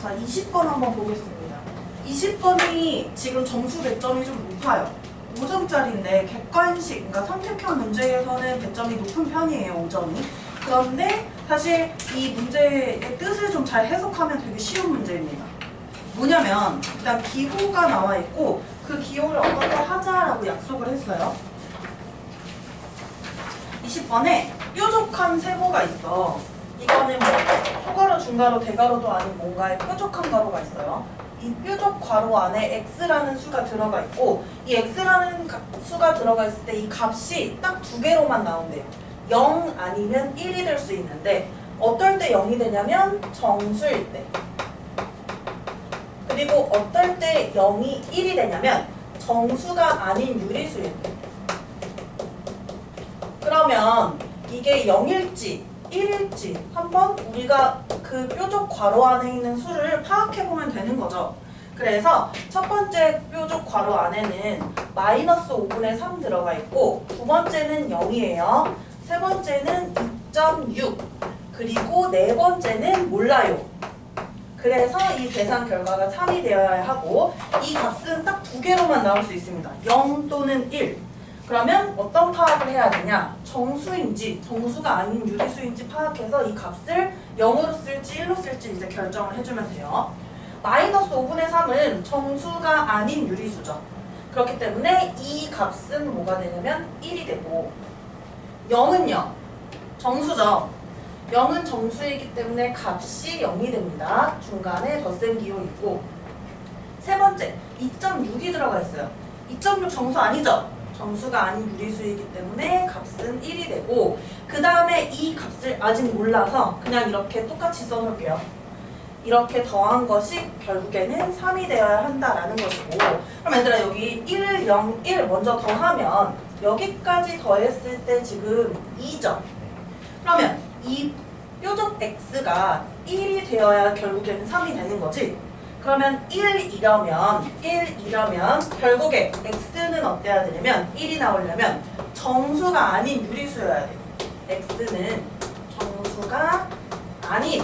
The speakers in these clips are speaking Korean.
자, 20번 한번 보겠습니다. 20번이 지금 점수 배점이 좀 높아요. 5점짜리인데 객관식, 그러니까 선택형 문제에서는 배점이 높은 편이에요, 5점이. 그런데 사실 이 문제의 뜻을 좀 잘 해석하면 되게 쉬운 문제입니다. 뭐냐면 일단 기호가 나와 있고 그 기호를 어떻게 하자라고 약속을 했어요. 20번에 뾰족한 세모가 있어. 이거는 뭐 소가로, 중가로, 대가로도 아닌 뭔가의 뾰족한 가로가 있어요. 이 뾰족 괄호 안에 x라는 수가 들어가 있고 이 x라는 수가 들어가 있을 때 이 값이 딱 두 개로만 나온대요. 0 아니면 1이 될 수 있는데 어떨 때 0이 되냐면 정수일 때, 그리고 어떨 때 0이 1이 되냐면 정수가 아닌 유리수일 때. 그러면 이게 0일지 1일지 한번 우리가 그 뾰족 괄호 안에 있는 수를 파악해보면 되는 거죠. 그래서 첫 번째 뾰족 괄호 안에는 마이너스 5분의 3 들어가 있고 두 번째는 0이에요. 세 번째는 2.6 그리고 네 번째는 몰라요. 그래서 이 계산 결과가 3이 되어야 하고 이 값은 딱 두 개로만 나올 수 있습니다. 0 또는 1. 그러면 어떤 파악을 해야 되냐? 정수인지 정수가 아닌 유리수인지 파악해서 이 값을 0으로 쓸지 1로 쓸지 이제 결정을 해주면 돼요. 마이너스 5분의 3은 정수가 아닌 유리수죠. 그렇기 때문에 이 값은 뭐가 되냐면 1이 되고 0은요? 정수죠. 0은 정수이기 때문에 값이 0이 됩니다. 중간에 덧셈 기호 있고 세 번째 2.6이 들어가 있어요. 2.6 정수 아니죠? 정수가 아닌 유리수이기 때문에 값은 1이 되고 그 다음에 이 값을 아직 몰라서 그냥 이렇게 똑같이 써놓을게요. 이렇게 더한 것이 결국에는 3이 되어야 한다라는 것이고 그럼 얘들아 여기 1, 0, 1 먼저 더하면 여기까지 더했을 때 지금 2죠. 그러면 이 뾰족 x가 1이 되어야 결국에는 3이 되는 거지. 그러면 1이려면 결국에 x는 어때야 되냐면 1이 나오려면 정수가 아닌 유리수여야 돼요. x는 정수가 아닌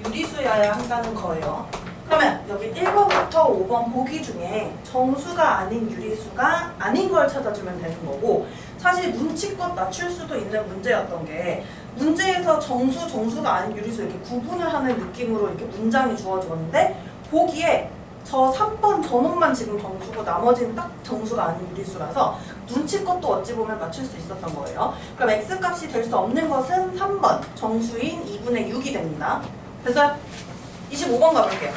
유리수여야 한다는 거예요. 그러면 여기 1번부터 5번 보기 중에 정수가 아닌 유리수가 아닌 걸 찾아주면 되는 거고 사실 눈치껏 맞출 수도 있는 문제였던 게 문제에서 정수가 아닌 유리수 이렇게 구분을 하는 느낌으로 이렇게 문장이 주어졌는데 보기에 저 3번 전원만 지금 정수고 나머지는 딱 정수가 아닌 유리수라서 눈치껏 또 어찌 보면 맞출 수 있었던 거예요. 그럼 x값이 될 수 없는 것은 3번 정수인 2분의 6이 됩니다. 됐어요? 25번 가볼게요.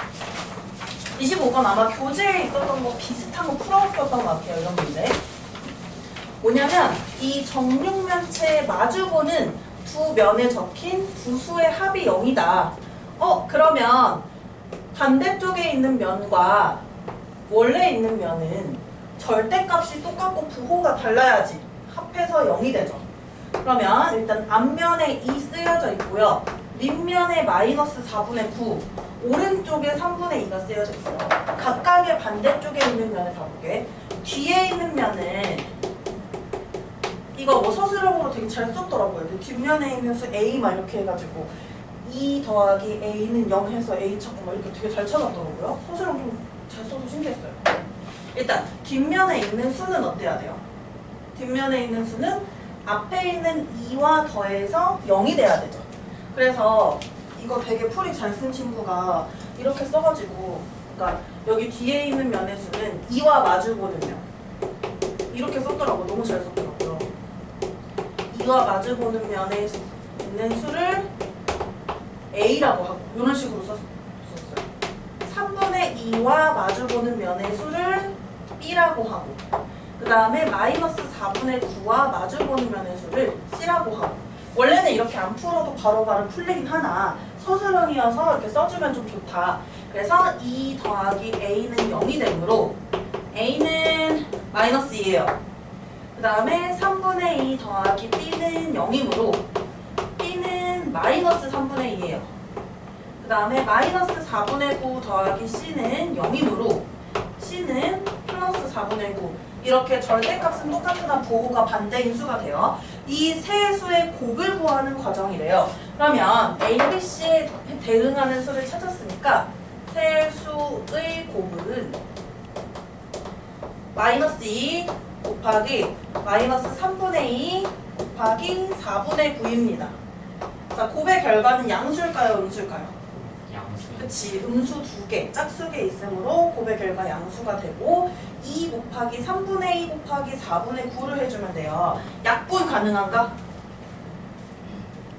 25번 아마 교재에 있었던 거 비슷한 거 풀어왔었던 것 같아요. 이런 문제. 뭐냐면 이 정육면체에 마주보는 두 면에 적힌 두 수의 합이 0이다. 그러면 반대쪽에 있는 면과 원래 있는 면은 절대값이 똑같고 부호가 달라야지 합해서 0이 되죠. 그러면 일단 앞면에 2 쓰여져 있고요. 밑면에 마이너스 4분의 9, 오른쪽에 3분의 2가 쓰여져 있어요. 각각의 반대쪽에 있는 면을 봐볼게. 뒤에 있는 면은 이거 뭐 서술형으로 되게 잘 썼더라고요. 뒷면에 있는 수 A 막 이렇게 해가지고 2 더하기 A는 0 해서 A 찾고 막 이렇게 되게 잘 찾았더라고요. 서술형 좀 잘 써서 신기했어요. 일단 뒷면에 있는 수는 어때야 돼요? 뒷면에 있는 수는 앞에 있는 2와 더해서 0이 돼야 되죠. 그래서 이거 되게 풀이 잘 쓴 친구가 이렇게 써가지고 그러니까 여기 뒤에 있는 면의 수는 2와 마주보는 면 이렇게 썼더라고요. 너무 잘 썼더라고요. 2와 마주보는 면에 있는 수를 A라고 하고 이런 식으로 썼어요. 3분의 2와 마주보는 면의 수를 B라고 하고 그 다음에 마이너스 4분의 9와 마주보는 면의 수를 C라고 하고 원래는 이렇게 안 풀어도 바로바로 풀리긴 하나 서술형이어서 이렇게 써주면 좀 좋다. 그래서 2 더하기 A는 0이 되므로 A는 마이너스 2예요. 그 다음에 3분의 2 더하기 B는 0이므로 B는 마이너스 3분의 2예요. 그 다음에 마이너스 4분의 9 더하기 C는 0이므로 C는 플러스 4분의 9 이렇게 절대값은 똑같으나 부호가 반대인 수가 돼요. 이 세 수의 곱을 구하는 과정이래요. 그러면 A, B, C에 대응하는 수를 찾았으니까 세수의 곱은 마이너스 2 곱하기 마이너스 3분의 2 곱하기 4분의 9입니다. 자, 곱의 결과는 양수일까요? 음수일까요? 양수. 그치, 음수 2개, 짝수개 있으므로 곱의 결과 양수가 되고 2 곱하기 3분의 2 곱하기 4분의 9를 해주면 돼요. 약분 가능한가?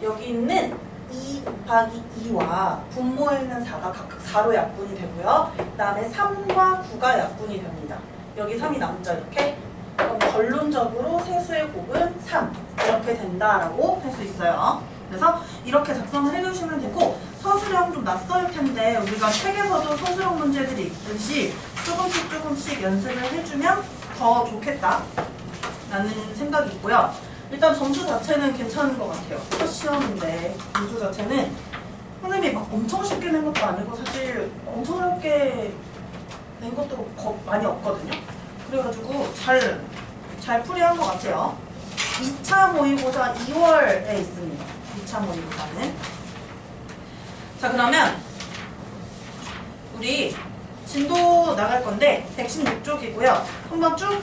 여기 있는 2 곱하기 2와 분모에 있는 4가 각각 4로 약분이 되고요. 그 다음에 3과 9가 약분이 됩니다. 여기 3이 남죠, 이렇게? 그럼 결론적으로 세수의 곱은 3 이렇게 된다라고 할 수 있어요. 그래서 이렇게 작성을 해주시면 되고 서술형 좀 낯설 텐데 우리가 책에서도 서술형 문제들이 있듯이 조금씩 연습을 해주면 더 좋겠다 라는 생각이 있고요. 일단 점수 자체는 괜찮은 것 같아요. 첫 시험인데 점수 자체는 선생님이 막 엄청 쉽게 낸 것도 아니고 사실 엄청 어렵게 낸 것도 많이 없거든요. 그래가지고 잘 풀이한 것 같아요. 2차 모의고사 2월에 있습니다. 2차 모의고사는. 자, 그러면 우리 진도 나갈 건데 116쪽이고요. 한번 쭉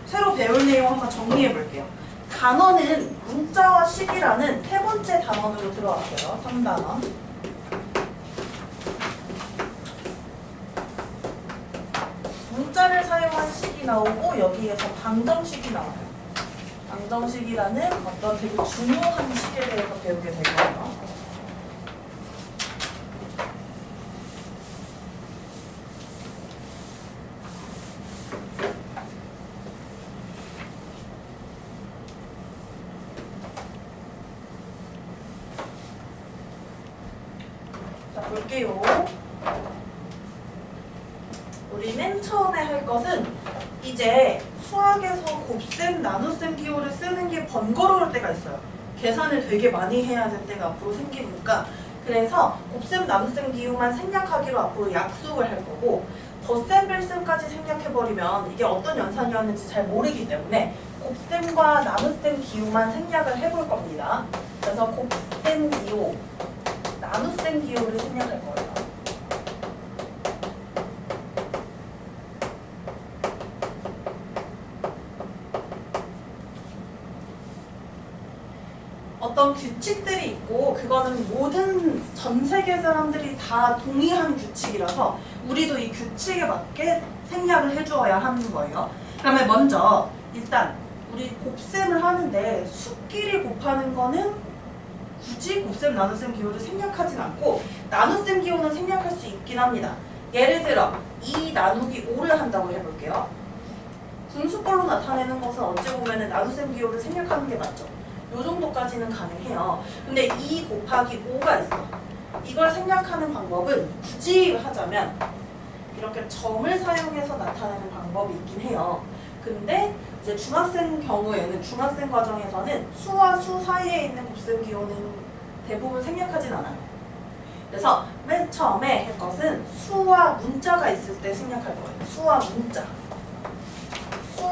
새로 배울 내용 한번 정리해 볼게요. 단어는 문자와 식이라는 세 번째 단원으로 들어왔어요. 3단원. 문자를 사용한 식이 나오고 여기에서 방정식이 나와요. 방정식이라는 어떤 되게 중요한 식에 대해서 배우게 될 거예요. 자, 볼게요. 우리 맨 처음에 할 것은 이제 수학에서 곱셈, 나눗셈 기호를 쓰는 게 번거로울 때가 있어요. 계산을 되게 많이 해야 될 때가 앞으로 생기니까. 그래서 곱셈, 나눗셈 기호만 생략하기로 앞으로 약속을 할 거고 덧셈, 뺄셈까지 생략해버리면 이게 어떤 연산이었는지 잘 모르기 때문에 곱셈과 나눗셈 기호만 생략을 해볼 겁니다. 그래서 곱셈 기호, 나눗셈 기호를 생략할 거예요. 어떤 규칙들이 있고 그거는 모든 전 세계 사람들이 다 동의한 규칙이라서 우리도 이 규칙에 맞게 생략을 해주어야 하는 거예요. 그러면 먼저 일단 우리 곱셈을 하는데 수끼리 곱하는 거는 굳이 곱셈, 나눗셈 기호를 생략하진 않고 나눗셈 기호는 생략할 수 있긴 합니다. 예를 들어 2 나누기 5를 한다고 해볼게요. 분수꼴로 나타내는 것은 어찌 보면 나눗셈 기호를 생략하는 게 맞죠. 요 정도까지는 가능해요. 근데 2 곱하기 5가 있어. 이걸 생략하는 방법은 굳이 하자면 이렇게 점을 사용해서 나타내는 방법이 있긴 해요. 근데 이제 중학생 경우에는 중학생 과정에서는 수와 수 사이에 있는 곱셈 기호는 대부분 생략하진 않아요. 그래서 맨 처음에 할 것은 수와 문자가 있을 때 생략할 거예요. 수와 문자. 수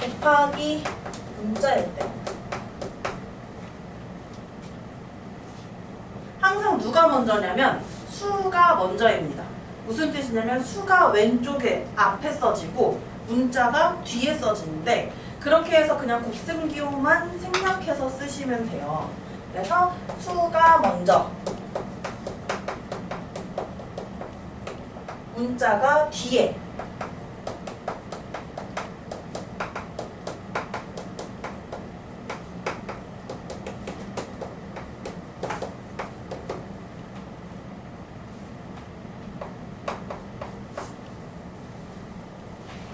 곱하기 문자일 때. 항상 누가 먼저냐면 수가 먼저입니다. 무슨 뜻이냐면 수가 왼쪽에 앞에 써지고 문자가 뒤에 써지는데 그렇게 해서 그냥 곱셈 기호만 생략해서 쓰시면 돼요. 그래서 수가 먼저, 문자가 뒤에.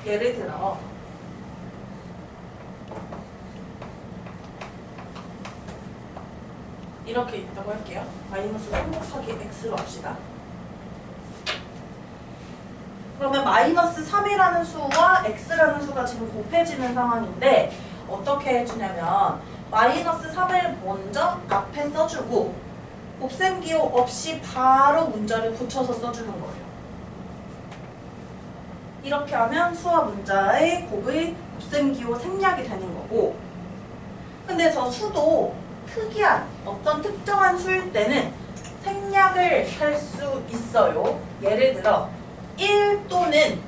예를 들어 이렇게 있다고 할게요. 마이너스 3 곱하기 x로 합시다. 그러면 마이너스 3이라는 수와 x라는 수가 지금 곱해지는 상황인데 어떻게 해주냐면 마이너스 3을 먼저 앞에 써주고 곱셈 기호 없이 바로 문자를 붙여서 써주는 거예요. 이렇게 하면 수와 문자의 곱의 곱셈 기호 생략이 되는 거고 근데 저 수도 특이한 어떤 특정한 수일 때는 생략을 할 수 있어요. 예를 들어 1 또는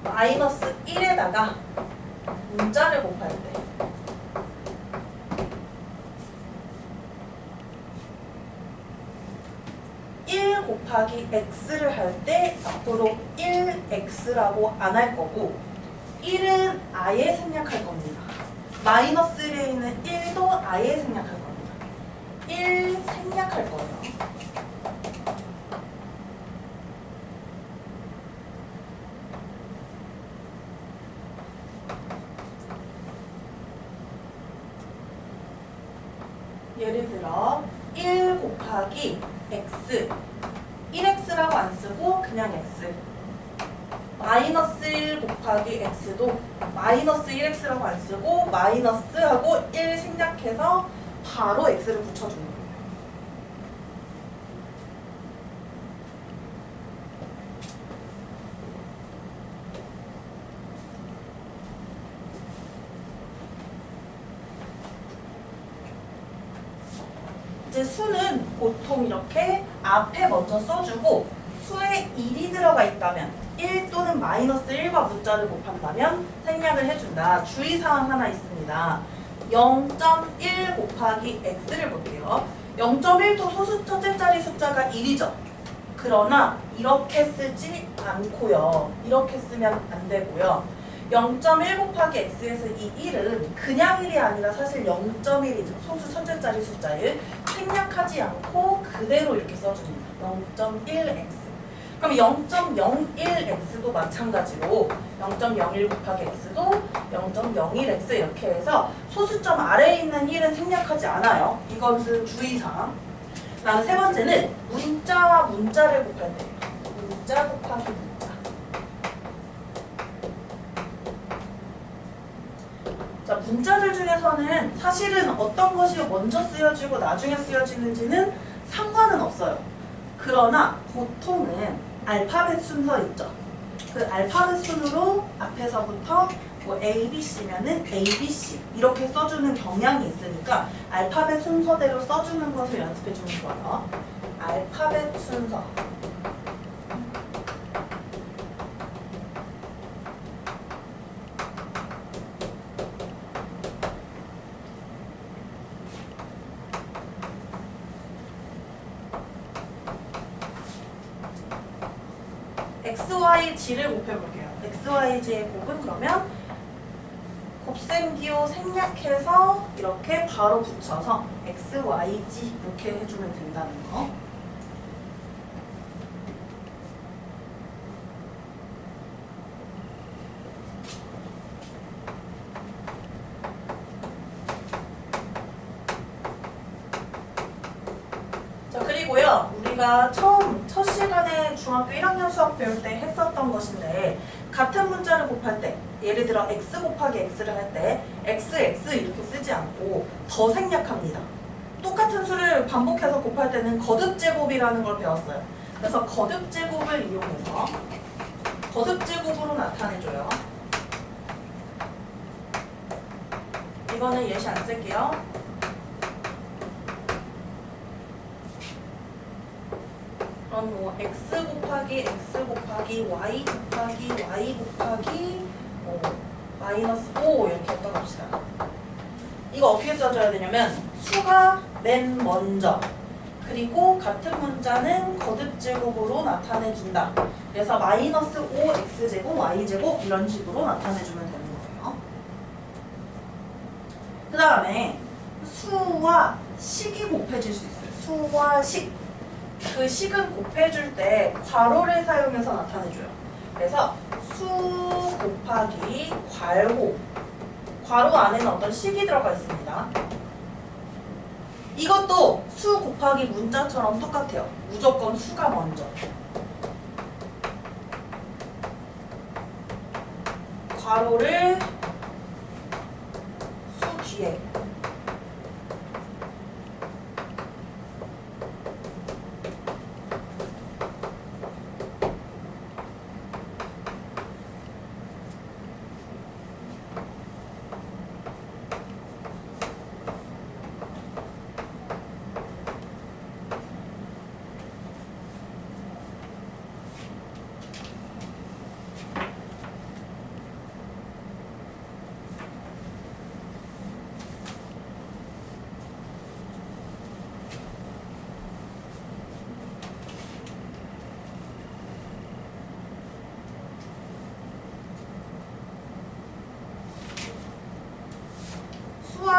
마이너스 1에다가 문자를 곱할 때 1 곱하기 x를 할 때 앞으로 1x라고 안 할 거고 1은 아예 생략할 겁니다. 마이너스 1에 있는 1도 아예 생략할 겁니다. 1 생략할 거예요. 예를 들어 1 곱하기 x 1x라고 안 쓰고 그냥 x 마이너스 1 곱하기 x도 마이너스 1x라고 안 쓰고 마이너스 하고 1 생략해서 바로 x를 붙여주는 거예요. 이제 수는 보통 이렇게 앞에 먼저 써주고 수에 1이 들어가 있다면 1 또는 마이너스 1과 문자를 곱한다면 생략을 해준다. 주의사항 하나 있습니다. 0.1 곱하기 x를 볼게요. 0.1도 소수 첫째 자리 숫자가 1이죠. 그러나 이렇게 쓰지 않고요. 이렇게 쓰면 안 되고요. 0.1 곱하기 x에서 이 1은 그냥 1이 아니라 사실 0.1이죠. 소수 첫째 자리 숫자를 생략하지 않고 그대로 이렇게 써줍니다. 0.1x. 그럼 0.01x도 마찬가지로 0.01 곱하기 x도 0.01x 이렇게 해서 소수점 아래에 있는 1은 생략하지 않아요. 이것은 주의사항. 그 다음 세 번째는 문자와 문자를 곱할 때예요. 문자 곱하기 문자. 자, 문자들 중에서는 사실은 어떤 것이 먼저 쓰여지고 나중에 쓰여지는지는 상관은 없어요. 그러나 보통은 알파벳 순서 있죠. 그 알파벳 순으로 앞에서부터 뭐 ABC면은 ABC 이렇게 써주는 경향이 있으니까 알파벳 순서대로 써주는 것을 연습해주면 좋아요. 알파벳 순서. XYG를 곱해볼게요. XYG의 곱은 그러면 곱셈기호 생략해서 이렇게 바로 붙여서 XYG 이렇게 해주면 된다는 거. 자, 그리고요. 우리가 첫 시간에 중학교 1학년 수학 배울 때 했었던 것인데 같은 문자를 곱할 때 예를 들어 x 곱하기 x를 할 때 xx 이렇게 쓰지 않고 더 생략합니다. 똑같은 수를 반복해서 곱할 때는 거듭제곱이라는 걸 배웠어요. 그래서 거듭제곱을 이용해서 거듭제곱으로 나타내줘요. 이거는 예시 안 쓸게요. 그럼 뭐 x 곱하기 x 곱하기 y 곱하기 y 곱하기 마이너스 5 이렇게 써봅시다. 이거 어떻게 써줘야 되냐면 수가 맨 먼저 그리고 같은 문자는 거듭제곱으로 나타내준다. 그래서 마이너스 5x제곱 y제곱 이런 식으로 나타내주면 되는 거예요. 그 다음에 수와 식이 곱해질 수 있어요. 수와 식. 그 식은 곱해줄 때 괄호를 사용해서 나타내줘요. 그래서 수 곱하기 괄호. 괄호 안에는 어떤 식이 들어가 있습니다. 이것도 수 곱하기 문자처럼 똑같아요. 무조건 수가 먼저. 괄호를 수 뒤에.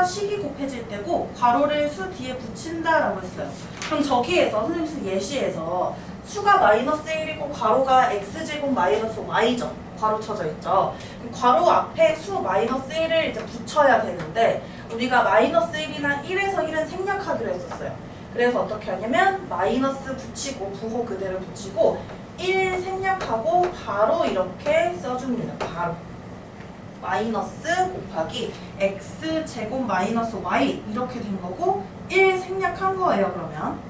수가 식이 곱해질 때고 괄호를 수 뒤에 붙인다라고 했어요. 그럼 저기에서 선생님 예시에서 수가 마이너스 1이고 괄호가 x제곱 마이너스 y죠. 괄호 쳐져 있죠. 괄호 앞에 수 마이너스 1을 이제 붙여야 되는데 우리가 마이너스 1이나 1에서 1은 생략하기로 했었어요. 그래서 어떻게 하냐면 마이너스 붙이고 부호 그대로 붙이고 1 생략하고 바로 이렇게 써줍니다. 바로 마이너스 곱하기 x제곱 마이너스 y 이렇게 된 거고 1 생략한 거예요. 그러면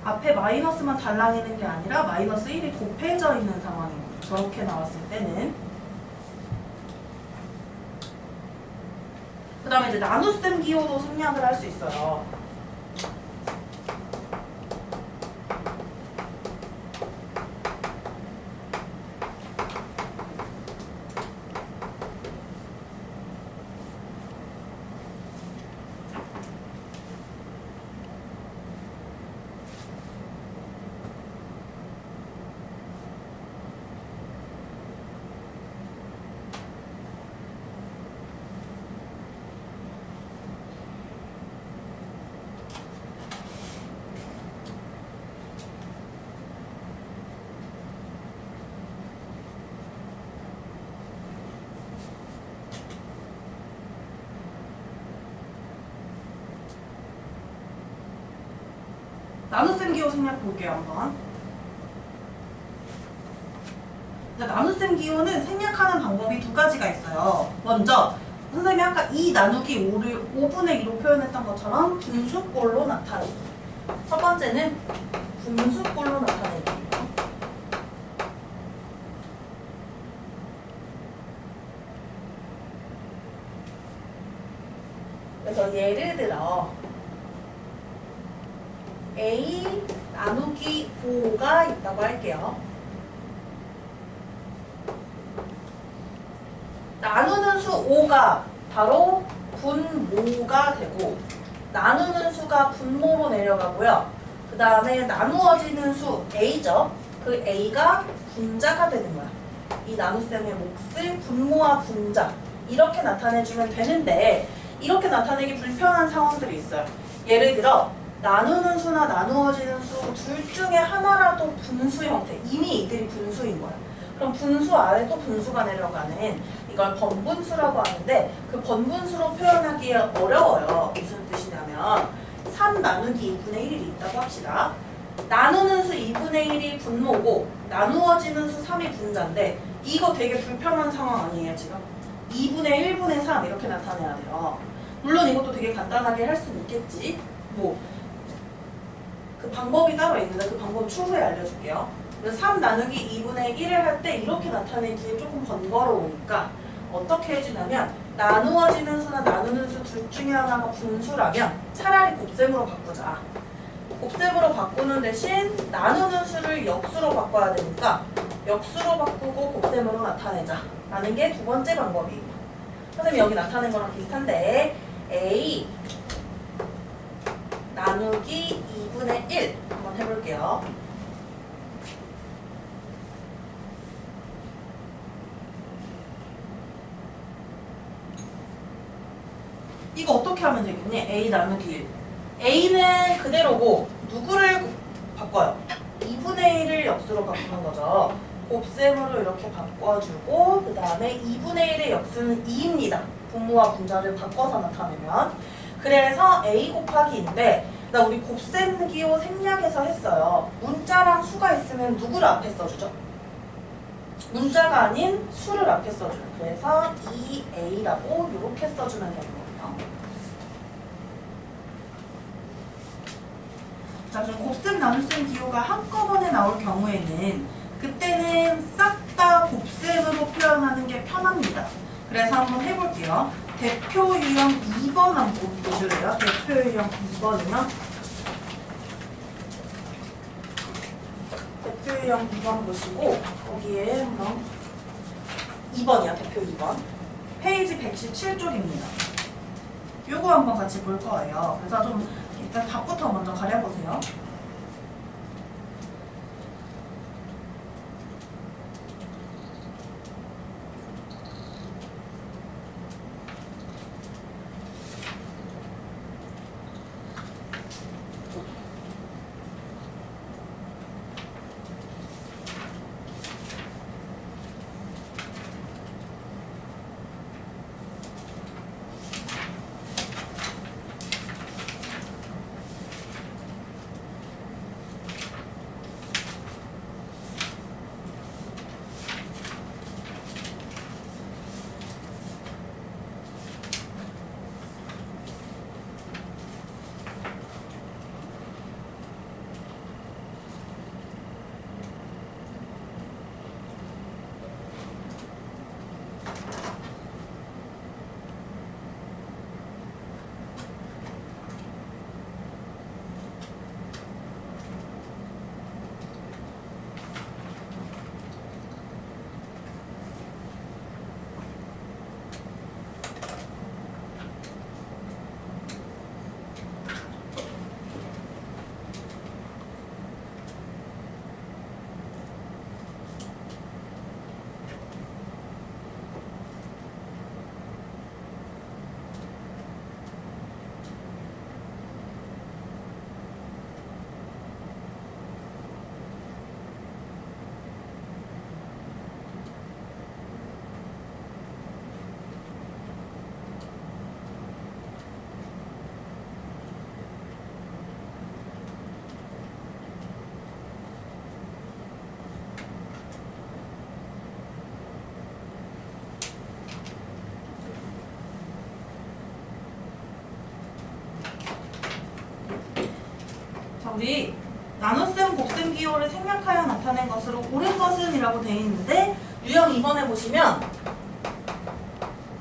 앞에 마이너스만 달랑이는 게 아니라 마이너스 1이 곱해져 있는 상황인 거예요. 저렇게 나왔을 때는. 그 다음에 이제 나눗셈 기호도 생략을 할 수 있어요. 나눗셈 기호 생략 볼게요. 한번. 나눗셈 기호는 생략하는 방법이 두 가지가 있어요. 먼저 선생님이 아까 2 나누기 5를 5분의 2로 표현했던 것처럼 분수꼴로 나타내기. 첫 번째는 분수꼴로 나타내기예요. 그래서 예를 들어 a 나누기 5가 있다고 할게요. 나누는 수 5가 바로 분모가 되고 나누는 수가 분모로 내려가고요. 그 다음에 나누어지는 수 a죠. 그 a가 분자가 되는 거야. 이 나눗셈의 몫을 분모와 분자 이렇게 나타내주면 되는데 이렇게 나타내기 불편한 상황들이 있어요. 예를 들어 나누는 수나 나누어지는 수 둘 중에 하나라도 분수 형태, 이미 이들이 분수인 거야. 그럼 분수 아래 또 분수가 내려가는 이걸 번분수라고 하는데 그 번분수로 표현하기 어려워요. 무슨 뜻이냐면 3 나누기 2분의 1이 있다고 합시다. 나누는 수 2분의 1이 분모고 나누어지는 수 3이 분자인데 이거 되게 불편한 상황 아니에요 지금? 2분의 1분의 3 이렇게 나타내야 돼요. 물론 이것도 되게 간단하게 할 수는 있겠지. 그 방법이 따로 있는데 그 방법 추후에 알려줄게요. 그래서 3 나누기 2분의 1을 할 때 이렇게 나타내기에 조금 번거로우니까 어떻게 해주냐면 나누어지는 수나 나누는 수 둘 중에 하나가 분수라면 차라리 곱셈으로 바꾸자. 곱셈으로 바꾸는 대신 나누는 수를 역수로 바꿔야 되니까 역수로 바꾸고 곱셈으로 나타내자 라는 게 두 번째 방법이에요. 선생님이 여기 나타낸 거랑 비슷한데 a 나누기 2분의 1 한번 해볼게요. 이거 어떻게 하면 되겠니? a 나누기 1. a는 그대로고 누구를 바꿔요? 2분의 1을 역수로 바꾸는 거죠. 곱셈으로 이렇게 바꿔주고 그 다음에 2분의 1의 역수는 2입니다. 분모와 분자를 바꿔서 나타내면 그래서 a 곱하기인데 나 우리 곱셈 기호 생략해서 했어요. 문자랑 수가 있으면 누구를 앞에 써주죠? 문자가 아닌 수를 앞에 써줘요. 그래서 2a라고 이렇게 써주면 되는 거예요. 자, 그럼 곱셈 나눗셈 기호가 한꺼번에 나올 경우에는 그때는 싹 다 곱셈으로 표현하는 게 편합니다. 그래서 한번 해볼게요. 대표 유형 2번 한번 보실래요? 대표 유형 2번이요. 대표 유형 2번 보시고 거기에 한번 2번이요. 대표 2번. 페이지 117쪽입니다. 요거 한번 같이 볼 거예요. 그래서 좀 일단 답부터 먼저 가려보세요. 우리 나눗셈, 곱셈 기호를 생략하여 나타낸 것으로 옳은 것은 이라고 되어 있는데 유형 2번에 보시면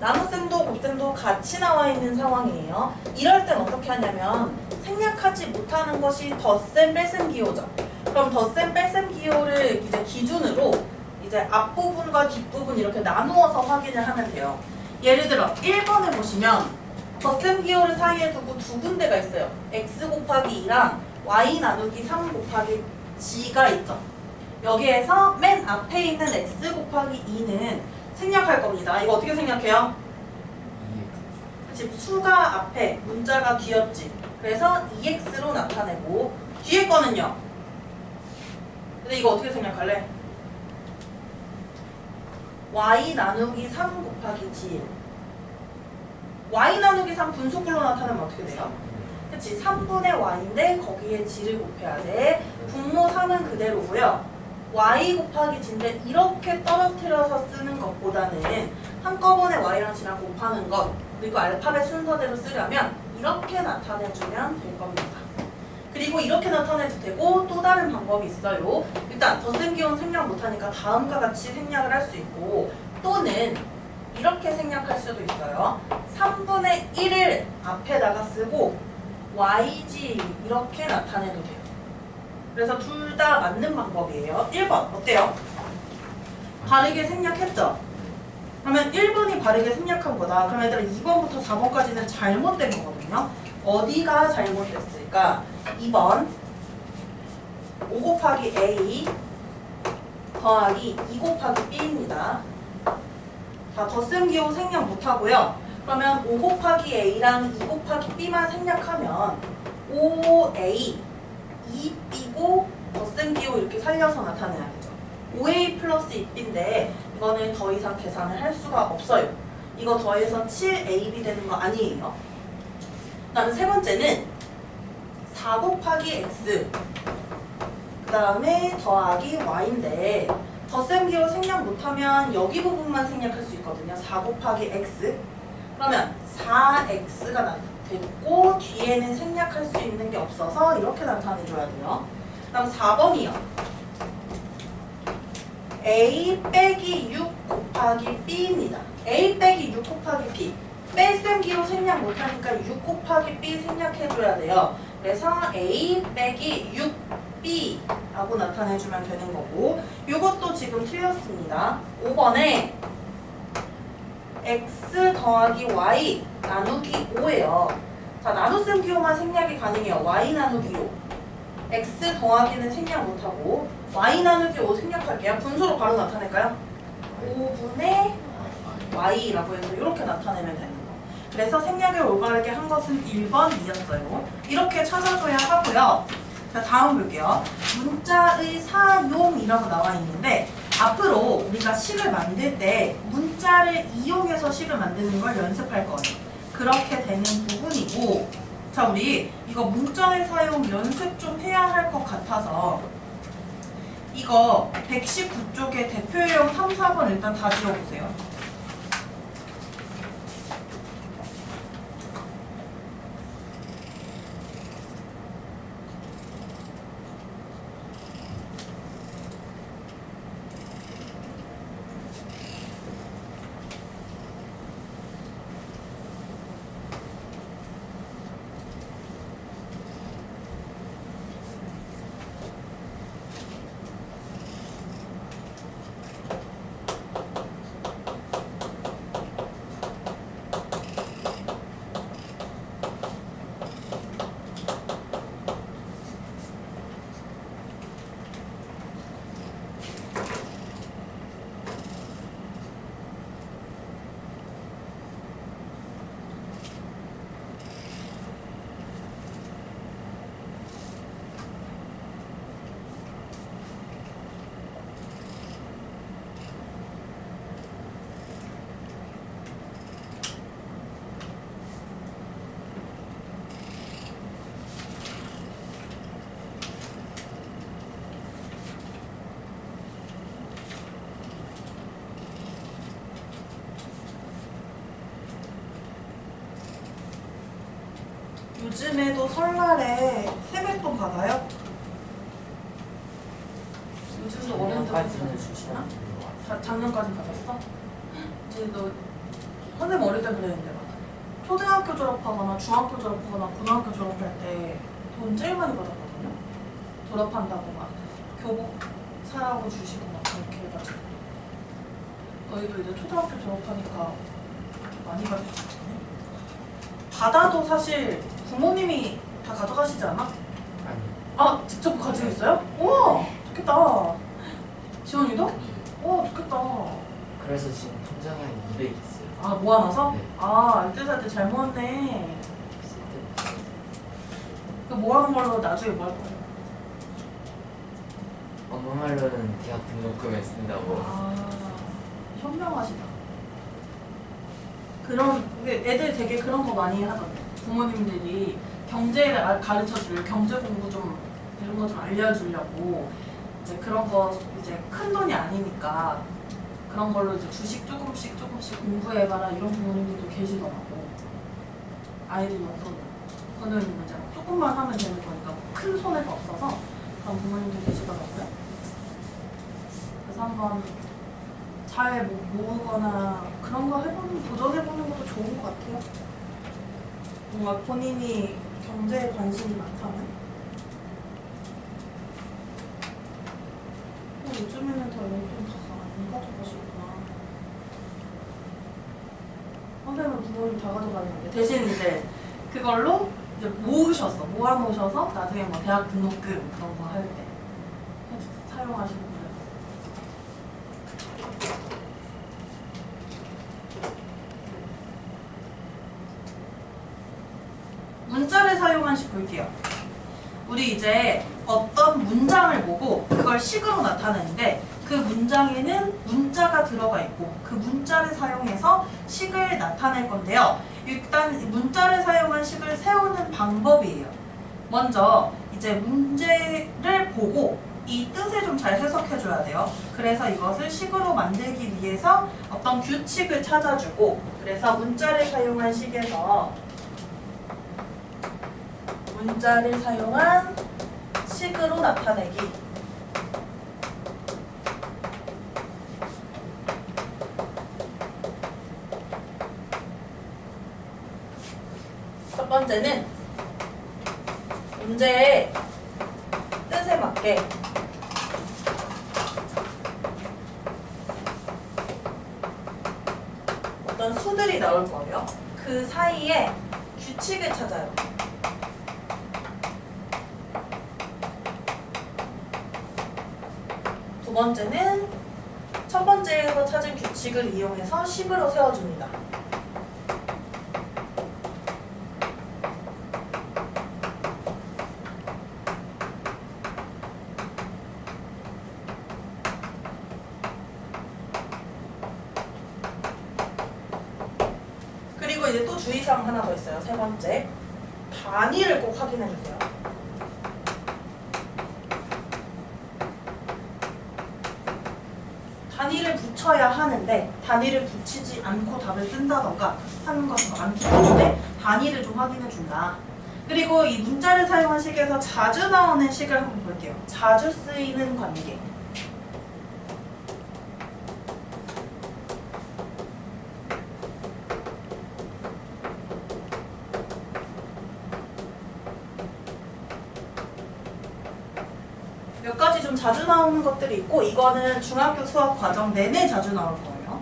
나눗셈도 곱셈도 같이 나와 있는 상황이에요. 이럴 땐 어떻게 하냐면 생략하지 못하는 것이 덧셈, 뺄셈 기호죠. 그럼 덧셈, 뺄셈 기호를 이제 기준으로 이제 앞부분과 뒷부분 이렇게 나누어서 확인을 하면 돼요. 예를 들어 1번을 보시면 덧셈 기호를 사이에 두고 두 군데가 있어요. x 곱하기 2랑 y 나누기 3 곱하기 g가 있죠. 여기에서 맨 앞에 있는 x 곱하기 2는 생략할 겁니다. 이거 어떻게 생략해요? 그치, 수가 앞에, 문자가 뒤였지. 그래서 2x로 나타내고 뒤에 거는요? 근데 이거 어떻게 생략할래? y 나누기 3 곱하기 g. y 나누기 3 분수꼴로 나타내면 어떻게 돼요? 그치, 3분의 y인데 거기에 g를 곱해야 돼. 분모 3은 그대로고요. y 곱하기 g인데 이렇게 떨어뜨려서 쓰는 것보다는 한꺼번에 y랑 g랑 곱하는 것 그리고 알파벳 순서대로 쓰려면 이렇게 나타내주면 될 겁니다. 그리고 이렇게 나타내도 되고 또 다른 방법이 있어요. 일단 덧셈 기호는 생략 못하니까 다음과 같이 생략을 할 수 있고 또는 이렇게 생략할 수도 있어요. 3분의 1을 앞에다가 쓰고 yg 이렇게 나타내도 돼요. 그래서 둘 다 맞는 방법이에요. 1번 어때요? 바르게 생략했죠? 그러면 1번이 바르게 생략한 거다. 그럼 얘들아 2번부터 4번까지는 잘못된 거거든요. 어디가 잘못됐을까? 2번 5 곱하기 a 더하기 2 곱하기 b입니다. 자, 덧셈 기호 생략 못하고요. 그러면 5 곱하기 a랑 2 곱하기 b만 생략하면 5a 2b고 덧셈 기호 이렇게 살려서 나타내야 되죠. 5a 플러스 2b인데 이거는 더 이상 계산을 할 수가 없어요. 이거 더해서 7ab 되는 거 아니에요. 그 다음에 세 번째는 4 곱하기 x 그 다음에 더하기 y인데 덧셈 기호 생략 못하면 여기 부분만 생략할 수 있거든요. 4 곱하기 x 그러면 4x가 됐고 뒤에는 생략할 수 있는 게 없어서 이렇게 나타내줘야 돼요. 그 다음 4번이요. a 빼기 6 곱하기 b입니다. a 빼기 6 곱하기 b 뺄셈 기호 생략 못하니까 6 곱하기 b 생략해줘야 돼요. 그래서 a 빼기 6b 라고 나타내주면 되는 거고 이것도 지금 틀렸습니다. 5번에 x 더하기 y 나누기 5예요. 자, 나눗셈 기호만 생략이 가능해요. y 나누기 5 x 더하기는 생략 못하고 y 나누기 5 생략할게요. 분수로 바로 나타낼까요? 5분의 y라고 해서 이렇게 나타내면 되는 거. 그래서 생략을 올바르게 한 것은 1번이었어요. 이렇게 찾아줘야 하고요. 자, 다음 볼게요. 문자의 사용이라고 나와 있는데 앞으로 우리가 식을 만들 때 문자를 이용해서 식을 만드는 걸 연습할 거예요. 그렇게 되는 부분이고 자, 우리 이거 문자의 사용 연습 좀 해야 할 것 같아서 이거 119쪽에 대표형 3, 4번 일단 다 지워보세요. 요즘에도 설날에 세뱃돈 받아요? 요즘도 어른들한테 주시나? 작년까지 받았어? 이제 너 선생님 어릴 때 그랬는데 막 초등학교 졸업하거나 중학교 졸업하거나 고등학교 졸업할 때 돈 제일 많이 받았거든요? 졸업한다고 막 교복 사라고 주시고 막 그렇게 해가지고 너희도 이제 초등학교 졸업하니까 많이 받을 수 있겠네? 받아도 사실 부모님이 다 가져가시지 않아? 아니. 아, 직접 가지고 있어요? 우와, 좋겠다. 지원이도? 우와, 좋겠다. 그래서 지금 통장에 한 200 있어요. 아, 모아놔서? 네. 아, 알뜰살뜰 잘 모았네. 그 모아놓은 걸로 나중에 뭐 할 거예요? 엄마 말로는 대학 등록금에 쓴다고. 아, 현명하시다. 그런, 애들 되게 그런 거 많이 하던데. 부모님들이 경제를 가르쳐줄, 경제 공부 좀, 이런 거 좀 알려주려고, 이제 그런 거, 이제 큰 돈이 아니니까, 그런 걸로 이제 주식 조금씩 공부해봐라, 이런 부모님들도 계시더라고. 아이들 용돈. 그거는 이제 조금만 하면 되는 거니까 큰 손해가 없어서 그런 부모님들 계시더라고요. 그래서 한번 잘 모으거나 그런 거 해보는, 도전해보는 것도 좋은 것 같아요. 뭔가 본인이 경제에 관심이 많다면. 요즘에는 더 용돈 다 안 가져가시구나. 선생님은 부모님 다 가져가는데 대신 이제 그걸로 이제 모아놓으셔서 나중에 뭐 대학 등록금 그런 거 할 때 사용하시는 거예요. 문자를 사용한 식 볼게요. 우리 이제 어떤 문장을 보고 그걸 식으로 나타내는데 그 문장에는 문자가 들어가 있고 그 문자를 사용해서 식을 나타낼 건데요. 일단 문자를 사용한 식을 세우는 방법이에요. 먼저 이제 문제를 보고 이 뜻을 좀 잘 해석해 줘야 돼요. 그래서 이것을 식으로 만들기 위해서 어떤 규칙을 찾아주고 그래서 문자를 사용한 식에서 문자를 사용한 식으로 나타내기. 첫 번째는 문제의 뜻에 맞게 어떤 수들이 나올 거예요. 그 사이에 규칙을 찾아요. 두 번째는 첫 번째에서 찾은 규칙을 이용해서 식으로 세워줍니다. 그리고 이제 또 주의사항 하나 더 있어요. 세 번째, 단위를 꼭 확인해 주세요. 단위를 붙여야 하는데 단위를 붙이지 않고 답을 쓴다던가 하는 것은 많기 때문에 단위를 좀 확인해 준다. 그리고 이 문자를 사용한 식에서 자주 나오는 식을 한번 볼게요. 자주 쓰이는 관계. 몇 가지 좀 자주 나오는 것들이 있고 이거는 중학교 수학 과정 내내 자주 나올 거예요.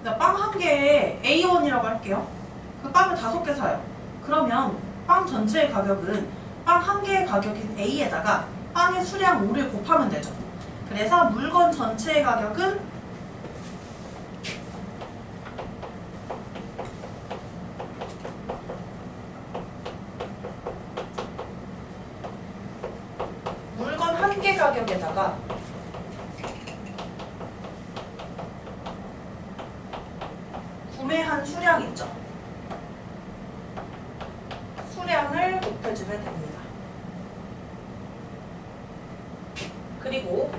빵 한 개에 A1이라고 할게요. 그 빵을 5개 사요. 그러면 빵 전체의 가격은 빵 한 개의 가격인 A에다가 빵의 수량 5를 곱하면 되죠. 그래서 물건 전체의 가격은 물건 한 개 가격에다가 구매한 수량 있죠. 수량을 곱해주면 됩니다. 그리고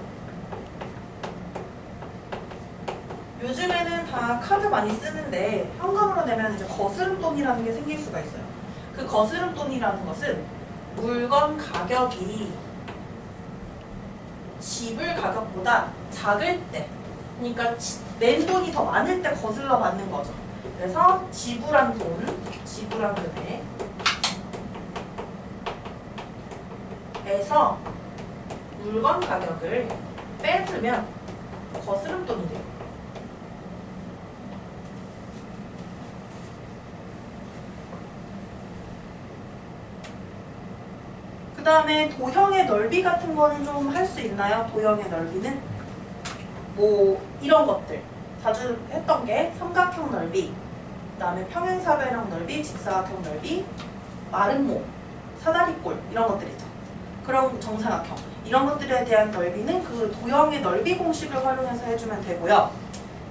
요즘에는 다 카드 많이 쓰는데 현금으로 내면 이제 거스름돈이라는 게 생길 수가 있어요. 그 거스름돈이라는 것은 물건 가격이 지불 가격보다 작을 때, 그러니까 낸 돈이 더 많을 때 거슬러 받는 거죠. 그래서 지불한 돈, 지불한 금액에서 물건 가격을 빼주면 거스름돈이 돼요. 그 다음에 도형의 넓이 같은 거는 좀 할 수 있나요? 도형의 넓이는 뭐 이런 것들 자주 했던 게 삼각형 넓이, 그 다음에 평행사변형 넓이, 직사각형 넓이, 마름모, 사다리꼴 이런 것들이죠. 그럼 정사각형 이런 것들에 대한 넓이는 그 도형의 넓이 공식을 활용해서 해주면 되고요.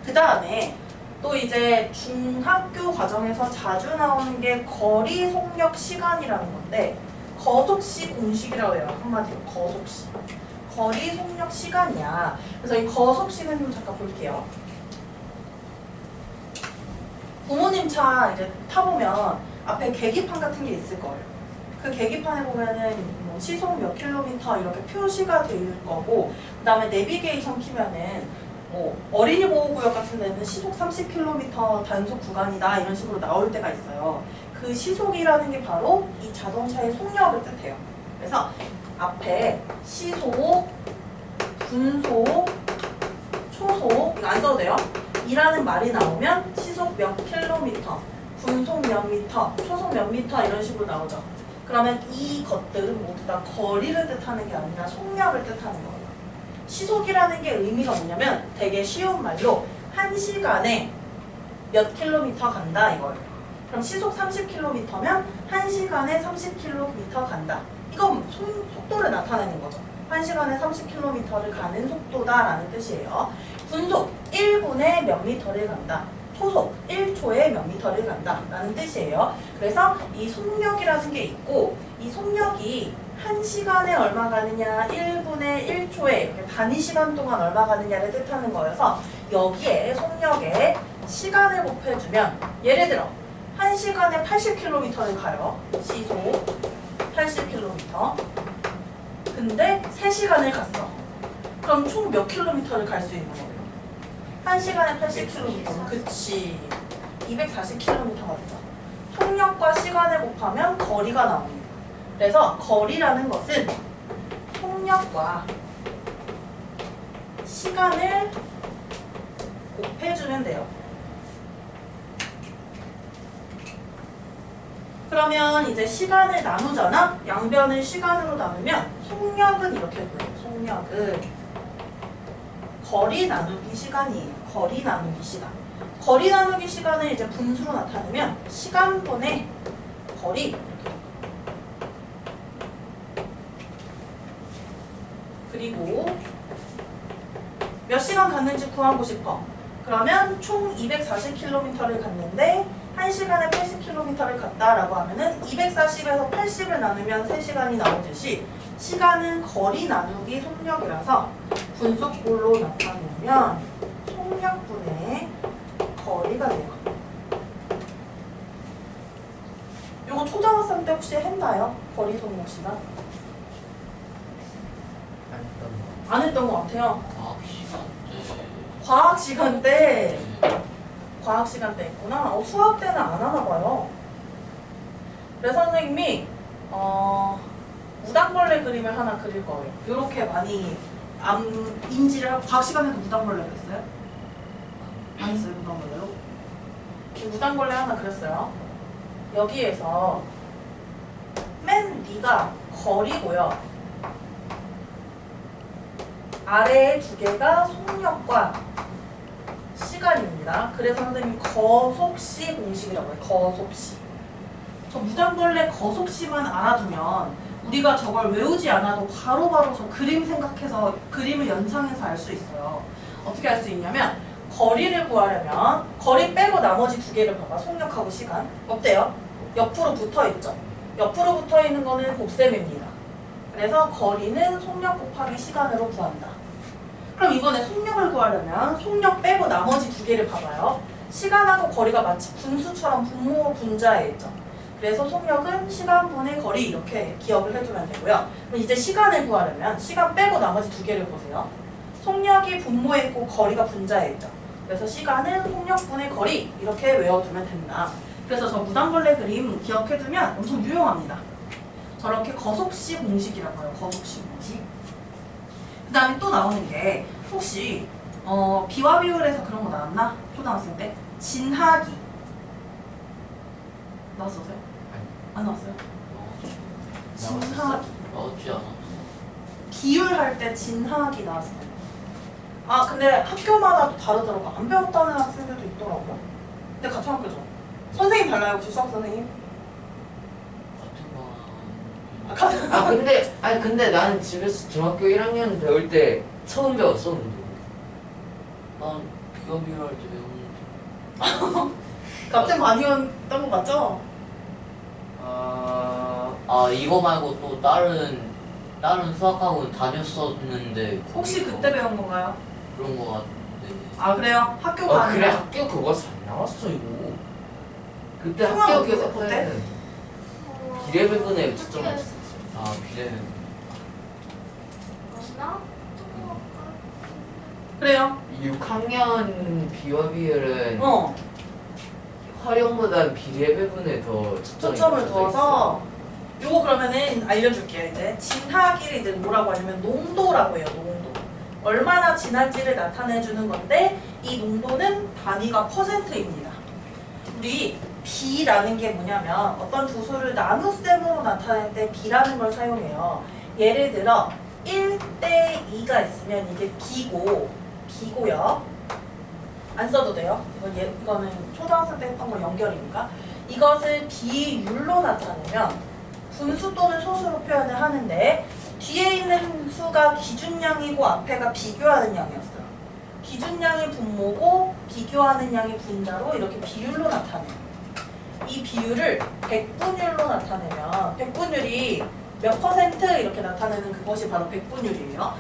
그 다음에 또 이제 중학교 과정에서 자주 나오는 게 거리 속력 시간이라는 건데 거속시 공식이라고 해요. 한마디로 거속시. 거리 속력 시간이야. 그래서 이 거속시는 좀 잠깐 볼게요. 부모님 차 이제 타보면 앞에 계기판 같은 게 있을 거예요. 그 계기판에 보면은 뭐 시속 몇 킬로미터 이렇게 표시가 될 거고, 그 다음에 내비게이션 키면은 뭐 어린이 보호구역 같은 데는 시속 30km 단속 구간이다 이런 식으로 나올 때가 있어요. 그 시속이라는 게 바로 이 자동차의 속력을 뜻해요. 그래서 앞에 시속, 분속, 초속 이거 안 써도 돼요. 이라는 말이 나오면 시속 몇 킬로미터, 분속 몇 미터, 초속 몇 미터 이런 식으로 나오죠. 그러면 이 것들은 모두 다 거리를 뜻하는 게 아니라 속력을 뜻하는 거예요. 시속이라는 게 의미가 뭐냐면 되게 쉬운 말로 1시간에 몇 킬로미터 간다 이거예요. 그럼 시속 30km면 1시간에 30km 간다. 이건 속도를 나타내는 거죠. 1시간에 30km를 가는 속도다라는 뜻이에요. 분속 1분에 몇 미터를 간다. 초속 1초에 몇 미터를 간다 라는 뜻이에요. 그래서 이 속력이라는 게 있고 이 속력이 1시간에 얼마 가느냐 1분에 1초에 이렇게 단위 시간 동안 얼마 가느냐를 뜻하는 거여서 여기에 속력에 시간을 곱해주면 예를 들어 1시간에 80km를 가요. 시속 80km. 근데 3시간을 갔어. 그럼 총 몇 킬로미터를 갈 수 있는 거예요? 1시간에 80km. 그치. 240km가 되죠. 속력과 시간을 곱하면 거리가 나옵니다. 그래서 거리라는 것은 속력과 시간을 곱해주면 돼요. 그러면 이제 시간을 나누잖아? 양변을 시간으로 나누면 속력은 이렇게 보여요. 속력은 거리 나누기 시간이에요. 거리 나누기 시간. 거리 나누기 시간을 이제 분수로 나타내면 시간분의 거리 이렇게. 그리고 몇 시간 갔는지 구하고 싶어. 그러면 총 240km를 갔는데 1시간에 80km를 갔다라고 하면은 240에서 80을 나누면 3시간이 나오듯이 시간은 거리 나누기 속력이라서 분속꼴로 나타내면 속력분의 거리가 돼요. 요거 초등학생 때 혹시 했나요? 거리 속력 시간? 안 했던 것 같아요. 과학 시간 때. 과학 시간 때 있구나. 수학 때는 안 하나 봐요. 그래서 선생님이 무당벌레 그림을 하나 그릴 거예요. 이렇게 많이 인지를 하고. 과학 시간에도 무당벌레 그렸어요? 안 했어요, 무당벌레로? 무당벌레 하나 그렸어요. 여기에서 맨 위가 거리고요. 아래에 두 개가 속력과 시간입니다. 그래서 선생님이 거속시 공식이라고 해요. 거속시. 저 무당벌레 거속시만 알아두면 우리가 저걸 외우지 않아도 바로바로 저 그림 생각해서 그림을 연상해서 알 수 있어요. 어떻게 알 수 있냐면 거리를 구하려면 거리 빼고 나머지 두 개를 봐봐. 속력하고 시간. 어때요? 옆으로 붙어있죠? 옆으로 붙어있는 거는 곱셈입니다. 그래서 거리는 속력 곱하기 시간으로 구한다. 그럼 이번에 속력을 구하려면 속력 빼고 나머지 두 개를 봐봐요. 시간하고 거리가 마치 분수처럼 분모 분자에 있죠. 그래서 속력은 시간분의 거리 이렇게 기억을 해두면 되고요. 그럼 이제 시간을 구하려면 시간 빼고 나머지 두 개를 보세요. 속력이 분모에 있고 거리가 분자에 있죠. 그래서 시간은 속력분의 거리 이렇게 외워두면 된다. 그래서 저 무당벌레 그림 기억해두면 엄청 유용합니다. 저렇게 거속시 공식이라고 해요. 거속시 공식. 그 다음에 또 나오는 게 혹시 비와 비율에서 그런 거 나왔나? 초등학생 때? 진하기 나왔었어요? 안 나왔어요? 진하기 나오지 않아. 비율할 때 진하기 나왔어요. 아 근데 학교마다 또 다르더라고. 안 배웠다는 학생들도 있더라고요. 근데 같은 학교죠. 선생님 달라요 혹시 수학 선생님? 같은 거. 근데 나는 집에서 중학교 1학년 배울 때 처음 배웠어 운동. 난 비가 비율할 때 배웠는데. 같은 반이었던 거 맞죠? 이거 말고 또 다른 수학학원 다녔었는데 혹시 그때 배운 건가요? 그런 거 같은데. 아 그래요? 학교가 그래 아니라 학교 그거 잘 나왔어 이거. 그때 성함 학교 어떻게 교사 그때? 비례배분에 초점을 비례배분. 그래요? 6학년 비와 비율은 어 활용보다 비례배분에 더 초점을 맞춰져 두어서 요거 그러면은 알려줄게요. 이제 진하기를 뭐라고 하냐면 농도라고 해요. 농도. 얼마나 진할지를 나타내주는 건데 이 농도는 단위가 퍼센트입니다. 우리 B라는 게 뭐냐면 어떤 두 수를 나눗셈으로 나타낼 때 B라는 걸 사용해요. 예를 들어 1대 2가 있으면 이게 B고요. 안 써도 돼요. 이거는 초등학생 때 했던 거 연결이니까. 이것을 비율로 나타내면 분수 또는 소수로 표현을 하는데 뒤에 있는 수가 기준량이고 앞에가 비교하는 양이었어요. 기준량이 분모고 비교하는 양이 분자로 이렇게 비율로 나타내요. 이 비율을 백분율로 나타내면 백분율이 몇 퍼센트 이렇게 나타내는 그것이 바로 백분율이에요.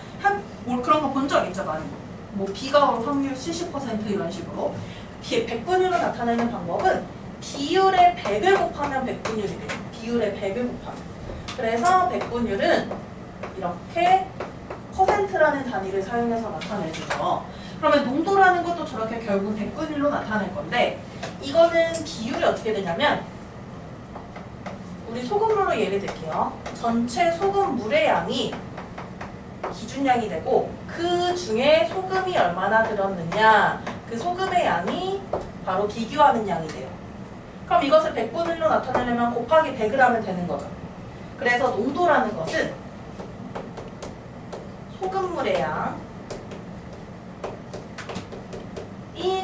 그런 거 본 적 있죠 많이. 뭐 비가 올 확률 70% 이런 식으로. 백분율로 나타내는 방법은 비율의 100을 곱하면 백분율이 돼요. 비율의 100을 곱하면. 그래서 백분율은 이렇게 퍼센트라는 단위를 사용해서 나타내주죠. 그러면 농도라는 것도 저렇게 결국 백분율로 나타낼 건데 이거는 비율이 어떻게 되냐면 우리 소금물로 예를 들게요. 전체 소금물의 양이 기준량이 되고 그 중에 소금이 얼마나 들었느냐 그 소금의 양이 바로 비교하는 양이 돼요. 그럼 이것을 백분율로 나타내려면 곱하기 100을 하면 되는 거죠. 그래서 농도라는 것은 소금물의 양이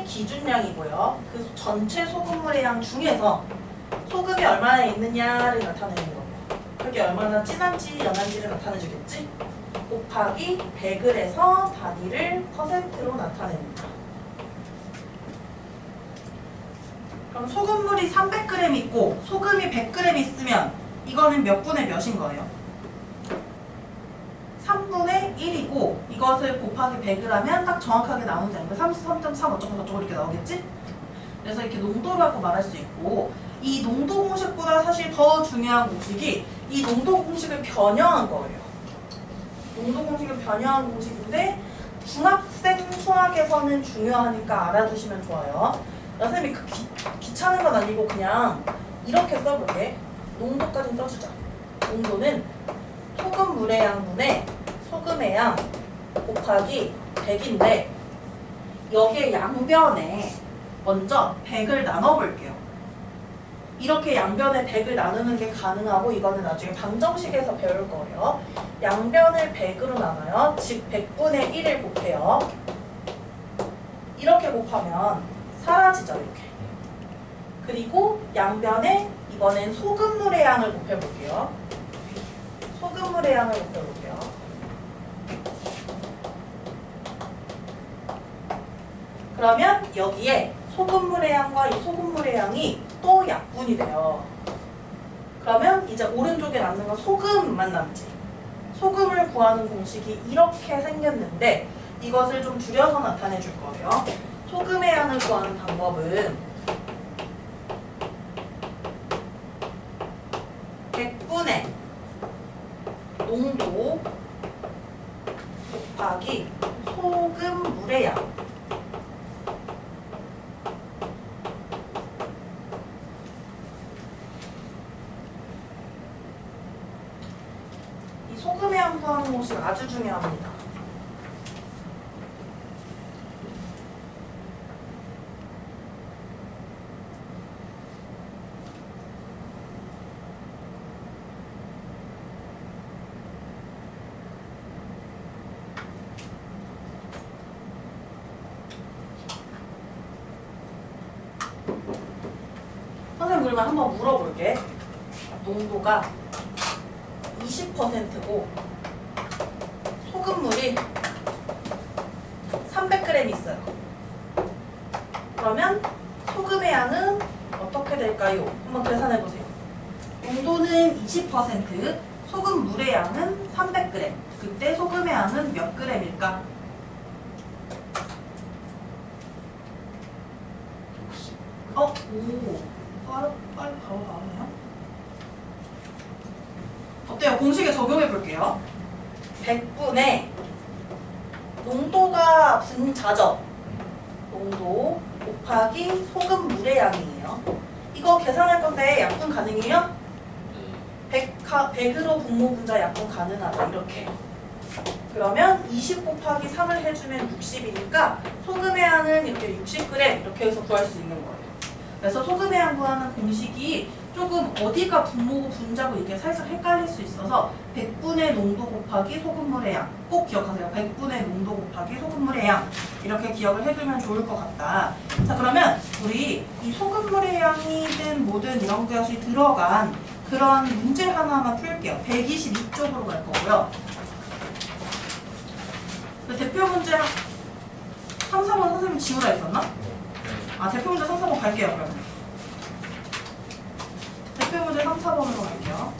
기준량이고요. 그 전체 소금물의 양 중에서 소금이 얼마나 있느냐를 나타내는 거예요. 그게 얼마나 진한지 연한지를 나타내주겠지? 곱하기 100을 해서 단위를 퍼센트로 나타냅니다. 그럼 소금물이 300g 있고 소금이 100g 있으면 이거는 몇 분의 몇인 거예요? 3분의 1이고 이것을 곱하기 100을 하면 딱 정확하게 나오는 거니까 33.3 어쩌고 저쩌고 이렇게 나오겠지? 그래서 이렇게 농도라고 말할 수 있고 이 농도 공식보다 사실 더 중요한 공식이 이 농도 공식을 변형한 거예요. 농도 공식을 변형한 공식인데 중학생 수학에서는 중요하니까 알아두시면 좋아요. 선생님이 귀찮은 건 아니고 그냥 이렇게 써볼게. 농도까지 써주자. 농도는 소금물의 양분의 소금의 양 곱하기 100인데 여기에 양변에 먼저 100을 나눠볼게요. 이렇게 양변에 100을 나누는 게 가능하고 이거는 나중에 방정식에서 배울 거예요. 양변을 100으로 나눠요. 즉 100분의 1을 곱해요. 이렇게 곱하면 사라지죠. 이렇게. 그리고 양변에 이번엔 소금물의 양을 곱해볼게요. 소금물의 양을 곱해볼게요. 그러면 여기에 소금물의 양과 이 소금물의 양이 또 약분이 돼요. 그러면 이제 오른쪽에 남는 건 소금만 남지. 소금을 구하는 공식이 이렇게 생겼는데 이것을 좀 줄여서 나타내 줄 거예요. 소금의 양을 구하는 방법은 100분의 농도 곱하기 소금물의 양. 이 소금의 양 구하는 공식 아주 중요합니다. 선생님 그러면 한번 물어볼게. 농도가 20%고 소금물이 300g 있어요. 그러면 소금의 양은 어떻게 될까요? 한번 계산해 보세요. 농도는 20%, 소금물의 양은 300g. 그때 소금의 양은 몇 g일까? 60. 오. 빨리 바로 나오네요. 어때요? 공식에 적용해 볼게요. 100분의 농도가 분자죠. 농도 곱하기 소금물의 양이에요. 이거 계산할 건데 약분 가능해요? 100으로 분모 분자 약분 가능하다. 이렇게. 그러면 20 곱하기 3을 해주면 60이니까 소금의 양은 이렇게 60g 이렇게 해서 구할 수 있는 거예요. 그래서 소금의 양 구하는 공식이 조금 어디가 분모고 분자고 이게 살짝 헷갈릴 수 있어서 100분의 농도 곱하기 소금물의 양 꼭 기억하세요. 100분의 농도 곱하기 소금물의 양 이렇게 기억을 해두면 좋을 것 같다. 자 그러면 우리 이 소금물의 양이든 뭐든 이런 것이 들어간 그런 문제 하나만 풀게요. 122쪽으로 갈 거고요. 그 대표 문제 3, 4번 선생님 지우라 했었나? 아 대표 문제 3, 4번 갈게요 그러면. 대표 문제 3, 4번으로 갈게요.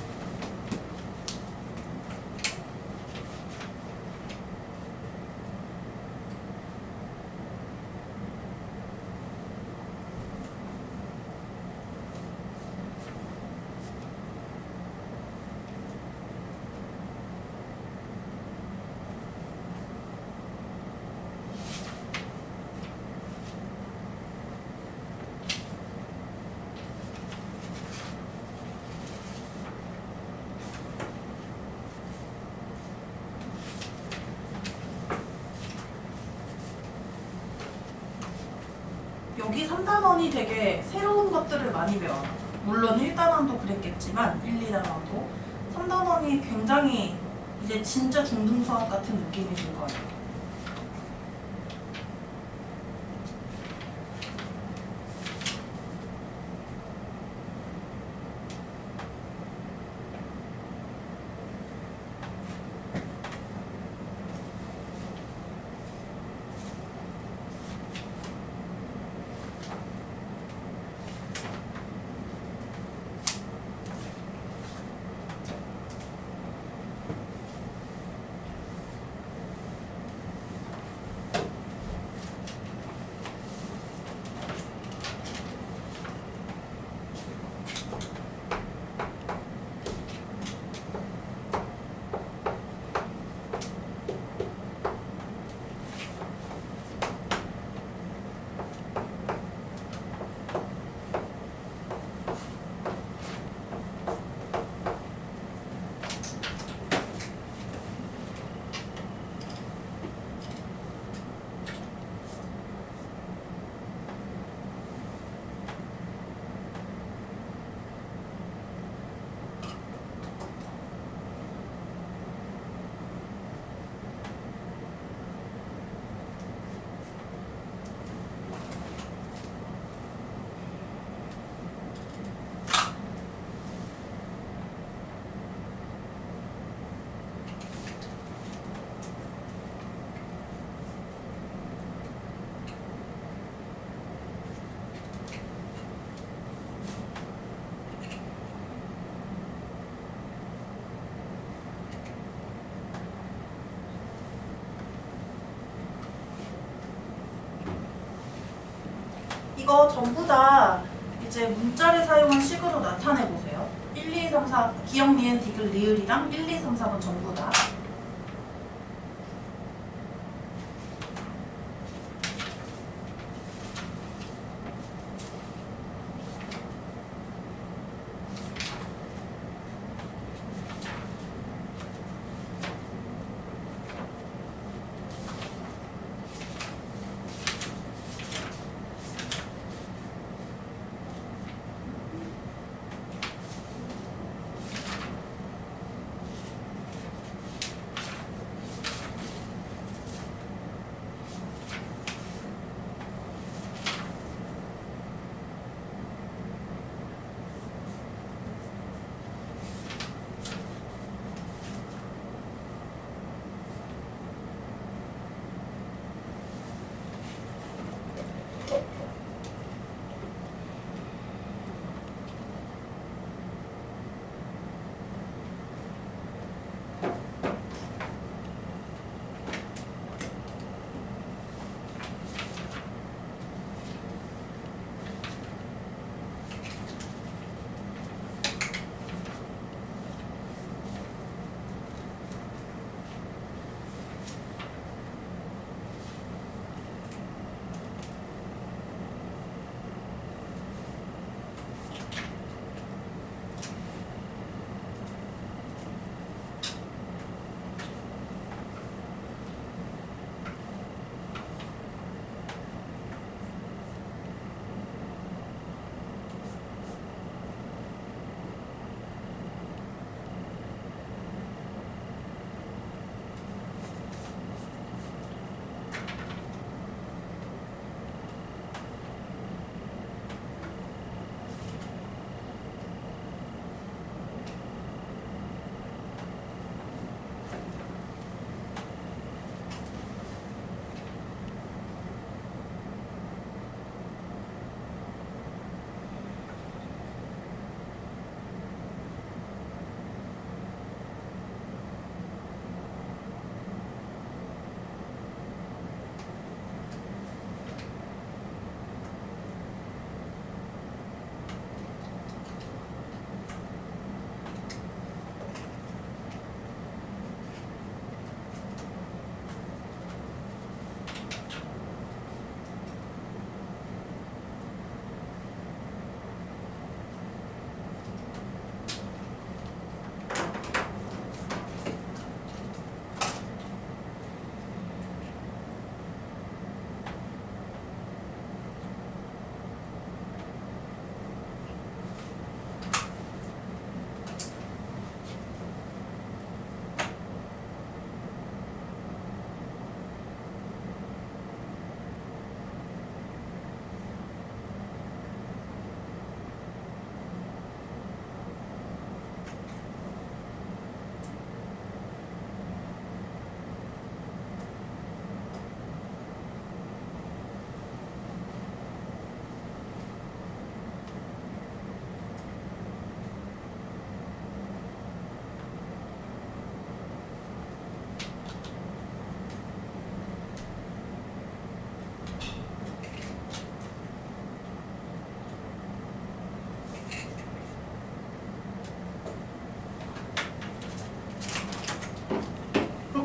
여기 3단원이 되게 새로운 것들을 많이 배워요. 물론 1단원도 그랬겠지만 1, 2단원도 3단원이 굉장히 이제 진짜 중등수학 같은 느낌이 들 거예요. 이거 전부 다 이제 문자를 사용한 식으로 나타내 보세요. 1, 2, 3, 4 기억, 니은, 디귿, 리을이랑 1, 2, 3, 4번 전부 다.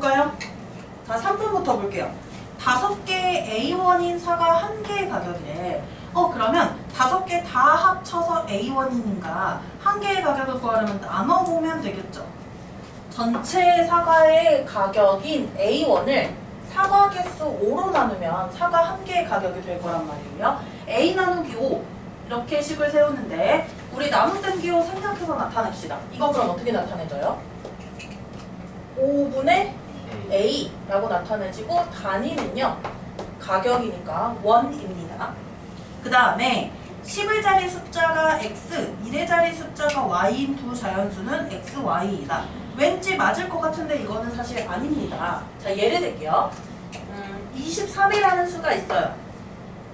볼까요? 자, 3번부터 볼게요. 5개의 A1인 사가 1개의 가격이래. 그러면 5개 다 합쳐서 A1이니까 1개의 가격을 구하려면 나눠보면 되겠죠. 전체 사과의 가격인 A1을 사과 개수 5로 나누면 사과 1개의 가격이 될 거란 말이에요. A 나누기 5 이렇게 식을 세우는데 우리 나누 땡기 5 생략해서 나타냅시다. 이거 그럼 어떻게 나타내져요? 5분의 A라고 나타내지고 단위는요 가격이니까 원입니다. 그 다음에 10의 자리 숫자가 X, 1의 자리 숫자가 Y인 두 자연수는 X, Y이다. 왠지 맞을 것 같은데 이거는 사실 아닙니다. 자, 예를 들게요. 23이라는 수가 있어요.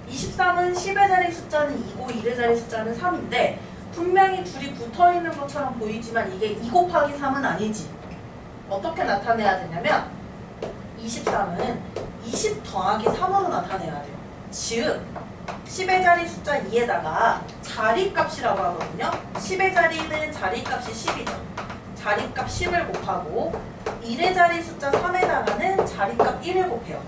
23은 10의 자리 숫자는 2고 1의 자리 숫자는 3인데 분명히 둘이 붙어있는 것처럼 보이지만 이게 2 곱하기 3은 아니지. 어떻게 나타내야 되냐면 23은 20 더하기 3으로 나타내야 돼요. 즉 10의 자리 숫자 2에다가 자리값이라고 하거든요. 10의 자리는 자리값이 10이죠. 자리값 10을 곱하고 1의 자리 숫자 3에다가는 자리값 1을 곱해요.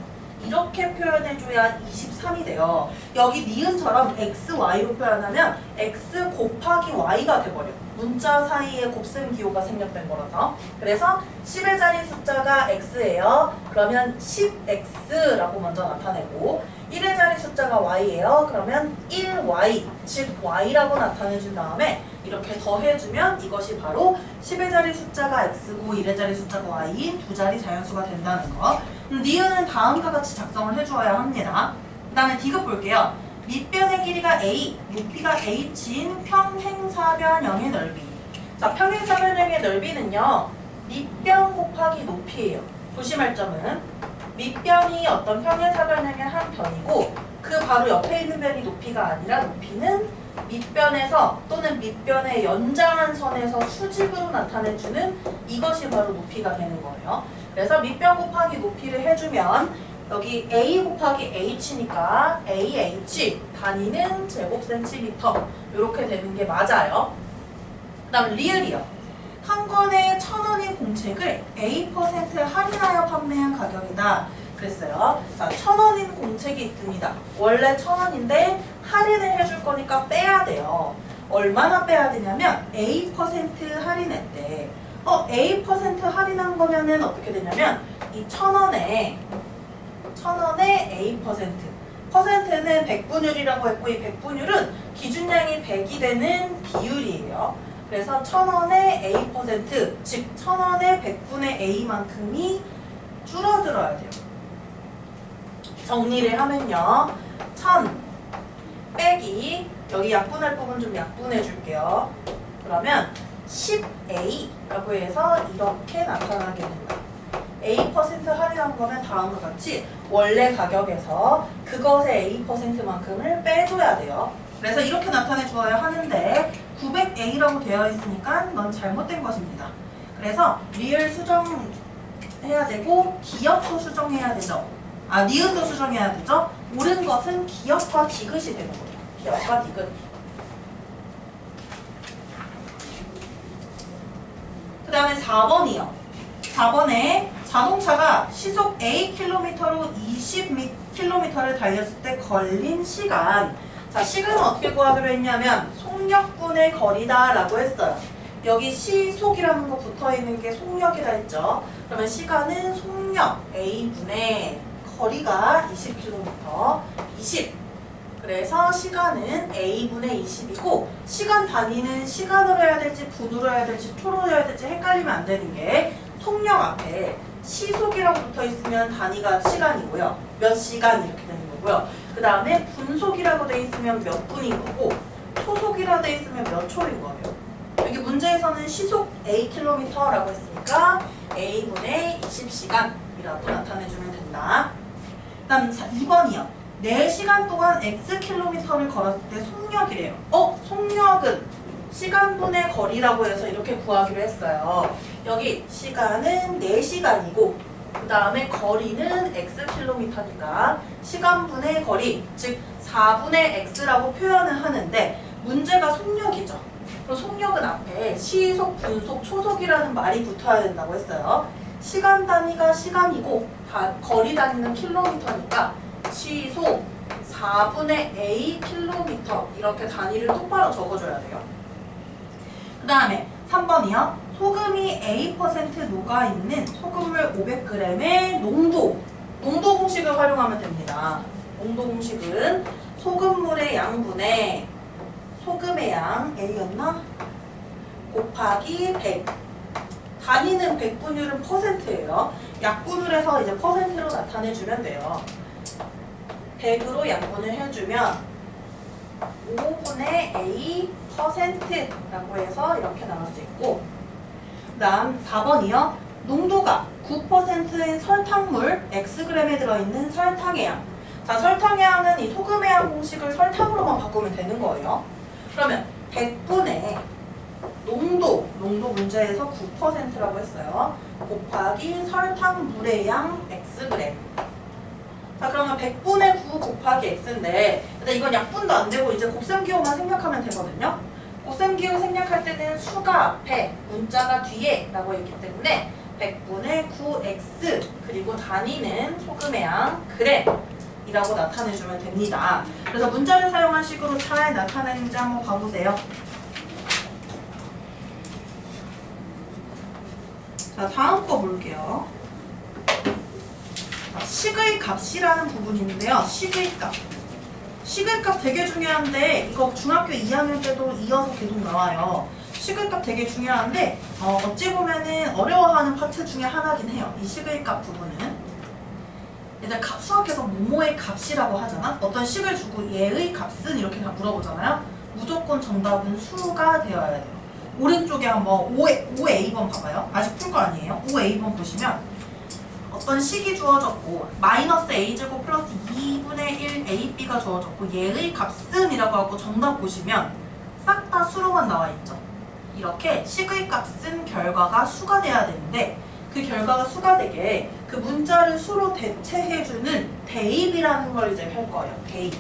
이렇게 표현해줘야 23이 돼요. 여기 니은처럼 x, y로 표현하면 x 곱하기 y가 돼버려. 문자 사이에 곱셈 기호가 생략된 거라서. 그래서 10의 자리 숫자가 x예요. 그러면 10x라고 먼저 나타내고 1의 자리 숫자가 y예요. 그러면 1y, 즉 y라고 나타내준 다음에 이렇게 더해주면 이것이 바로 10의 자리 숫자가 x고 1의 자리 숫자가 y, 두 자리 자연수가 된다는 거. 니은은 다음과 같이 작성을 해주어야 합니다. 그 다음에 디귿 볼게요. 밑변의 길이가 a, 높이가 h인 평행사변형의 넓이. 자, 평행사변형의 넓이는요, 밑변 곱하기 높이예요. 조심할 점은 밑변이 어떤 평행사변형의 한 변이고 그 바로 옆에 있는 변이 높이가 아니라 높이는 밑변에서 또는 밑변의 연장한 선에서 수직으로 나타내주는 이것이 바로 높이가 되는 거예요. 그래서 밑변 곱하기 높이를 해주면 여기 a 곱하기 h니까 AH 단위는 제곱센티미터 이렇게 되는 게 맞아요. 그 다음 리을이요. 한 권에 1,000원인 공책을 A% 할인하여 판매한 가격이다 그랬어요. 자, 1,000원인 공책이 있습니다. 원래 1,000원인데 할인을 해줄 거니까 빼야 돼요. 얼마나 빼야 되냐면 A% 할인했대. A% 할인한 거면은 어떻게 되냐면 이 1,000원에 A%. 퍼센트는 백분율이라고 했고 이 백분율은 기준량이 100이 되는 비율이에요. 그래서 1,000원에 A%, 즉 1,000원에 100분의 A만큼이 줄어들어야 돼요. 정리를 하면요. 1,000 빼기 여기 약분할 부분 좀 약분해 줄게요. 그러면 10A라고 해서 이렇게 나타나게 된다. A% 할인한 거면 다음과 같이 원래 가격에서 그것의 A%만큼을 빼줘야 돼요. 그래서 이렇게 나타내 주어야 하는데 900A라고 되어 있으니까 넌 잘못된 것입니다. 그래서 리을 수정해야 되고 기역도 수정해야 되죠. 니은도 수정해야 되죠. 옳은 것은 기역과 디귿이 되는 거예요. 기역과 디귿. 그 다음에 4번이요. 4번에 자동차가 시속 Akm로 20km를 달렸을 때 걸린 시간. 자, 시간은 어떻게 구하기로 했냐면 속력분의 거리다 라고 했어요. 여기 시속이라는 거 붙어있는 게 속력이라 했죠. 그러면 시간은 속력 A분의 거리가 20km 20. 그래서 시간은 A분의 20이고 시간 단위는 시간으로 해야 될지 분으로 해야 될지 초로 해야 될지 헷갈리면 안 되는 게 속력 앞에 시속이라고 붙어있으면 단위가 시간이고요. 몇 시간 이렇게 되는 거고요. 그 다음에 분속이라고 돼 있으면 몇 분인 거고 초속이라고 돼 있으면 몇 초인 거예요. 여기 문제에서는 시속 Akm라고 했으니까 A분의 20시간이라고 나타내주면 된다. 그 다음 2번이요. 4시간 동안 Xkm를 걸었을 때 속력이래요. 속력은 시간분의 거리라고 해서 이렇게 구하기로 했어요. 여기 시간은 4시간이고 그 다음에 거리는 Xkm니까 시간분의 거리, 즉 4분의 X라고 표현을 하는데 문제가 속력이죠. 그럼 속력은 앞에 시속, 분속, 초속이라는 말이 붙어야 된다고 했어요. 시간 단위가 시간이고 거리 단위는 킬로미터니까 시속 4분의 Akm 이렇게 단위를 똑바로 적어줘야 돼요. 그 다음에 3번이요. 소금이 A% 녹아있는 소금물 500g의 농도 공식을 활용하면 됩니다. 농도 공식은 소금물의 양분의 소금의 양 A였나? 곱하기 100. 단위는 백분율은 %예요. 약분을 해서 이제 %로 나타내주면 돼요. 100으로 약분을 해주면 5분의 A%라고 해서 이렇게 나올 수 있고 그 다음 4번이요. 농도가 9%인 설탕물 Xg에 들어있는 설탕의 양. 자, 설탕의 양은 이 소금의 양 공식을 설탕으로만 바꾸면 되는 거예요. 그러면 100분의 농도 문제에서 9%라고 했어요. 곱하기 설탕물의 양 Xg. 자, 그러면 100분의 9 곱하기 x인데, 일단 이건 약분도 안 되고 이제 곱셈기호만 생략하면 되거든요. 곱셈기호 생략할 때는 수가 앞에, 문자가 뒤에 라고 있기 때문에 100분의 9x 그리고 단위는 소금의 양 g이라고 나타내주면 됩니다. 그래서 문자를 사용한 식으로 잘 나타내는지 한번 봐보세요. 자, 다음 거 볼게요. 식의 값이라는 부분이 있는데요. 식의 값. 식의 값 되게 중요한데 이거 중학교 2학년 때도 이어서 계속 나와요. 식의 값 되게 중요한데 어찌 보면은 어려워하는 파트 중에 하나긴 해요. 이 식의 값 부분은. 일단 수학에서 뭐뭐의 값이라고 하잖아. 어떤 식을 주고 얘의 값은 이렇게 물어보잖아요. 무조건 정답은 수가 되어야 돼요. 오른쪽에 한번 5A번 봐봐요. 아직 풀 거 아니에요. 5A번 보시면 어떤 식이 주어졌고 마이너스 a제곱 플러스 2분의 1 ab가 주어졌고 얘의 값은 이라고 하고 정답 보시면 싹 다 수로만 나와 있죠. 이렇게 식의 값은 결과가 수가 돼야 되는데 그 결과가 수가 되게 그 문자를 수로 대체해주는 대입이라는 걸 이제 할 거예요. 대입.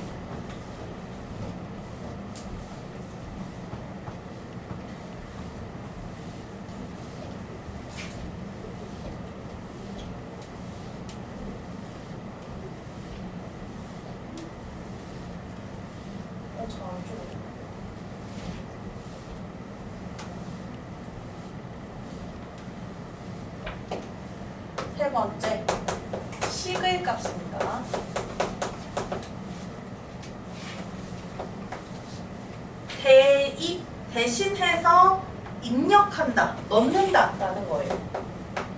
세 번째, 식의 값입니다. 대입 대신해서 입력한다, 넣는다 라는 거예요.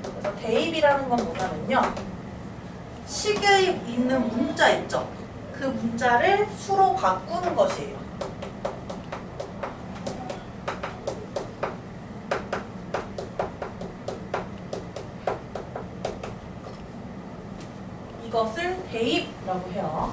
그래서 대입이라는 건 뭐냐면요, 식에 있는 문자 있죠? 그 문자를 수로 바꾸는 것이에요. 이것을 대입이라고 해요.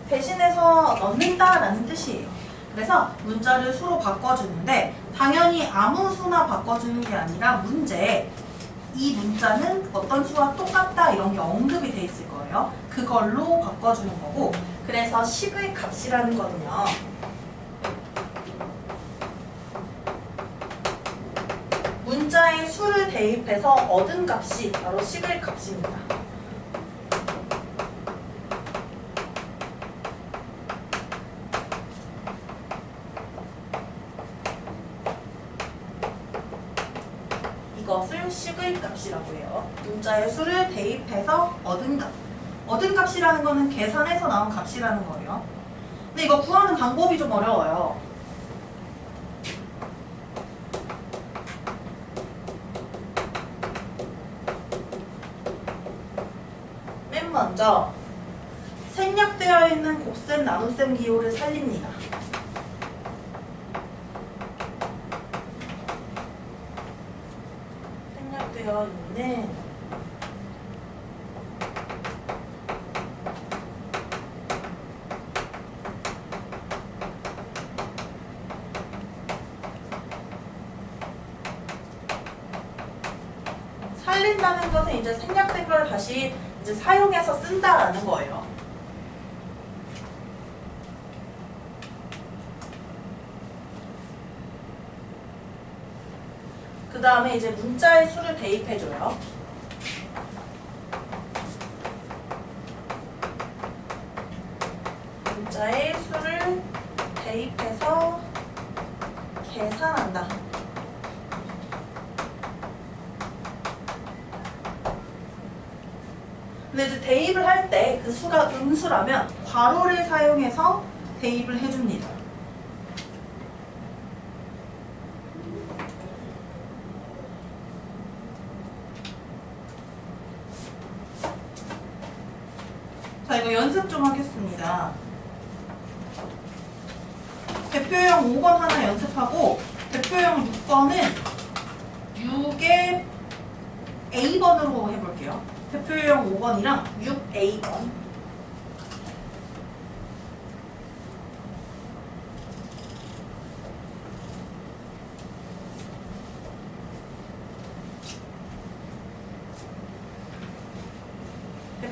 대신해서 넣는다라는 뜻이에요. 그래서 문자를 수로 바꿔주는데 당연히 아무 수나 바꿔주는 게 아니라 문제에 이 문자는 어떤 수와 똑같다 이런 게 언급이 돼 있을 거예요. 그걸로 바꿔주는 거고, 그래서 식의 값이라는 거는요, 문자에 수를 대입해서 얻은 값이 바로 식의 값입니다. 이것을 식의 값이라고 해요. 문자에 수를 대입해서 얻은 값. 얻은 값이라는 거는 계산해서 나온 값이라는 거예요. 근데 이거 구하는 방법이 좀 어려워요. 맨 먼저 생략되어 있는 곱셈 나눗셈 기호를 살립니다. 생략되어 있는 살린다는 것은 이제 생략된 걸 다시 이제 사용해서 쓴다라는 거예요. 그 다음에 이제 문자의 수를 대입해줘요. 문자의 수를 대입해서 계산한다. 근데 이제 대입을 할 때 그 수가 음수라면 괄호를 사용해서 대입을 해줍니다. 자, 이거 연습 좀 하겠습니다. 대표형 5번 하나 연습하고 대표형 6번은 6의 A번으로 해볼게요. 대표형 5번이랑 6A번.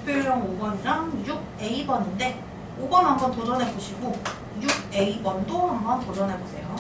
대표형 5번이랑 6A번인데 5번 한번 도전해 보시고 6A번도 한번 도전해 보세요.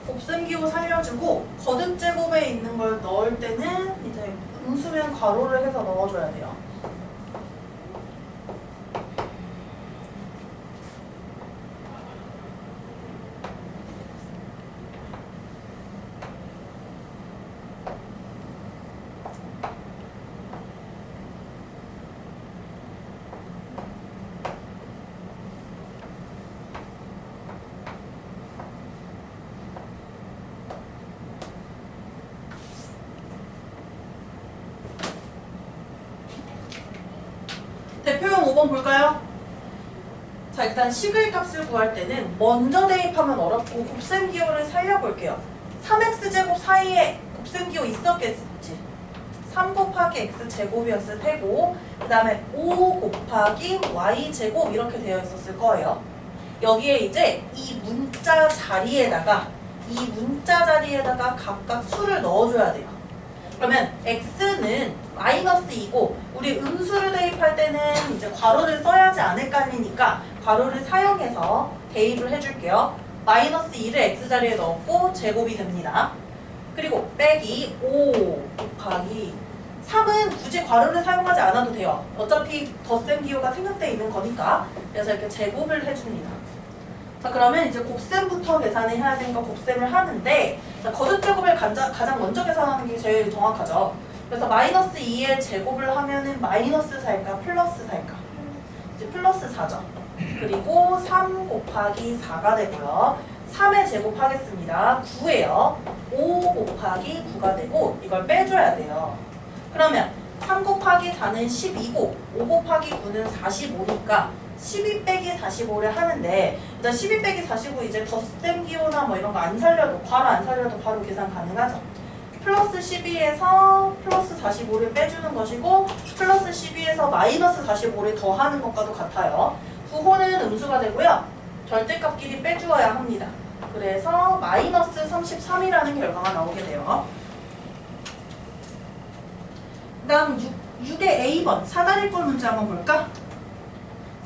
곱셈기호 살려주고 거듭 제곱에 있는 걸 넣을 때는 이제 음수면 괄호를 해서 넣어줘야 돼요. 대표형 5번 볼까요? 자, 일단 식의 값을 구할 때는 먼저 대입하면 어렵고 곱셈기호를 살려볼게요. 3x제곱 사이에 곱셈기호 있었겠지. 3 곱하기 x제곱이었을 테고 그 다음에 5 곱하기 y제곱 이렇게 되어 있었을 거예요. 여기에 이제 이 문자 자리에다가 각각 수를 넣어줘야 돼요. 그러면 x는 마이너스 2고 우리 음수를 대입할 때는 이제 괄호를 써야 하지 않을까 하니까 괄호를 사용해서 대입을 해줄게요. 마이너스 2를 x자리에 넣었고 제곱이 됩니다. 그리고 빼기 5 곱하기 3은 굳이 괄호를 사용하지 않아도 돼요. 어차피 덧셈 기호가 생략되어 있는 거니까. 그래서 이렇게 제곱을 해줍니다. 자, 그러면 이제 곱셈부터 계산을 해야 되는 거 곱셈을 하는데, 자, 거듭 제곱을 가장 먼저 계산하는 게 제일 정확하죠. 그래서 마이너스 2의 제곱을 하면은 마이너스 4일까 플러스 4일까? 이제 플러스 4죠. 그리고 3 곱하기 4가 되고요. 3의 제곱 하겠습니다. 9예요. 5 곱하기 9가 되고 이걸 빼줘야 돼요. 그러면 3 곱하기 4는 12고 5 곱하기 9는 45니까 12 빼기 45를 하는데 일단 12 빼기 45 이제 덧셈 기호나 뭐 이런 거 안 살려도 괄호 안 살려도 바로 계산 가능하죠. 플러스 12에서 플러스 45를 빼주는 것이고 플러스 12에서 마이너스 45를 더하는 것과도 같아요. 부호는 음수가 되고요. 절대값끼리 빼주어야 합니다. 그래서 마이너스 33이라는 결과가 나오게 돼요. 그 다음 6의 A번 사다리꼴 문제 한번 볼까?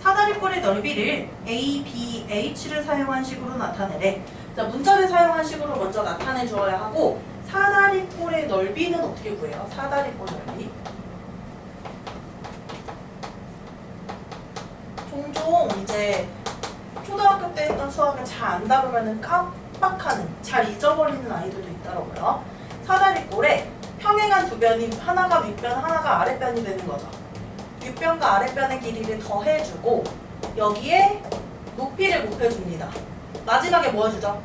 사다리꼴의 넓이를 A, B, H를 사용한 식으로 나타내래. 자, 문자를 사용한 식으로 먼저 나타내 주어야 하고 사다리꼴의 넓이는 어떻게 구해요? 사다리꼴 넓이. 종종 이제 초등학교 때 했던 수학을 잘 안 다루면 깜빡하는, 잘 잊어버리는 아이들도 있더라고요. 사다리꼴에 평행한 두 변이 하나가 윗변, 하나가 아랫변이 되는 거죠. 윗변과 아랫변의 길이를 더해주고 여기에 높이를 곱해줍니다. 마지막에 뭐 해주죠?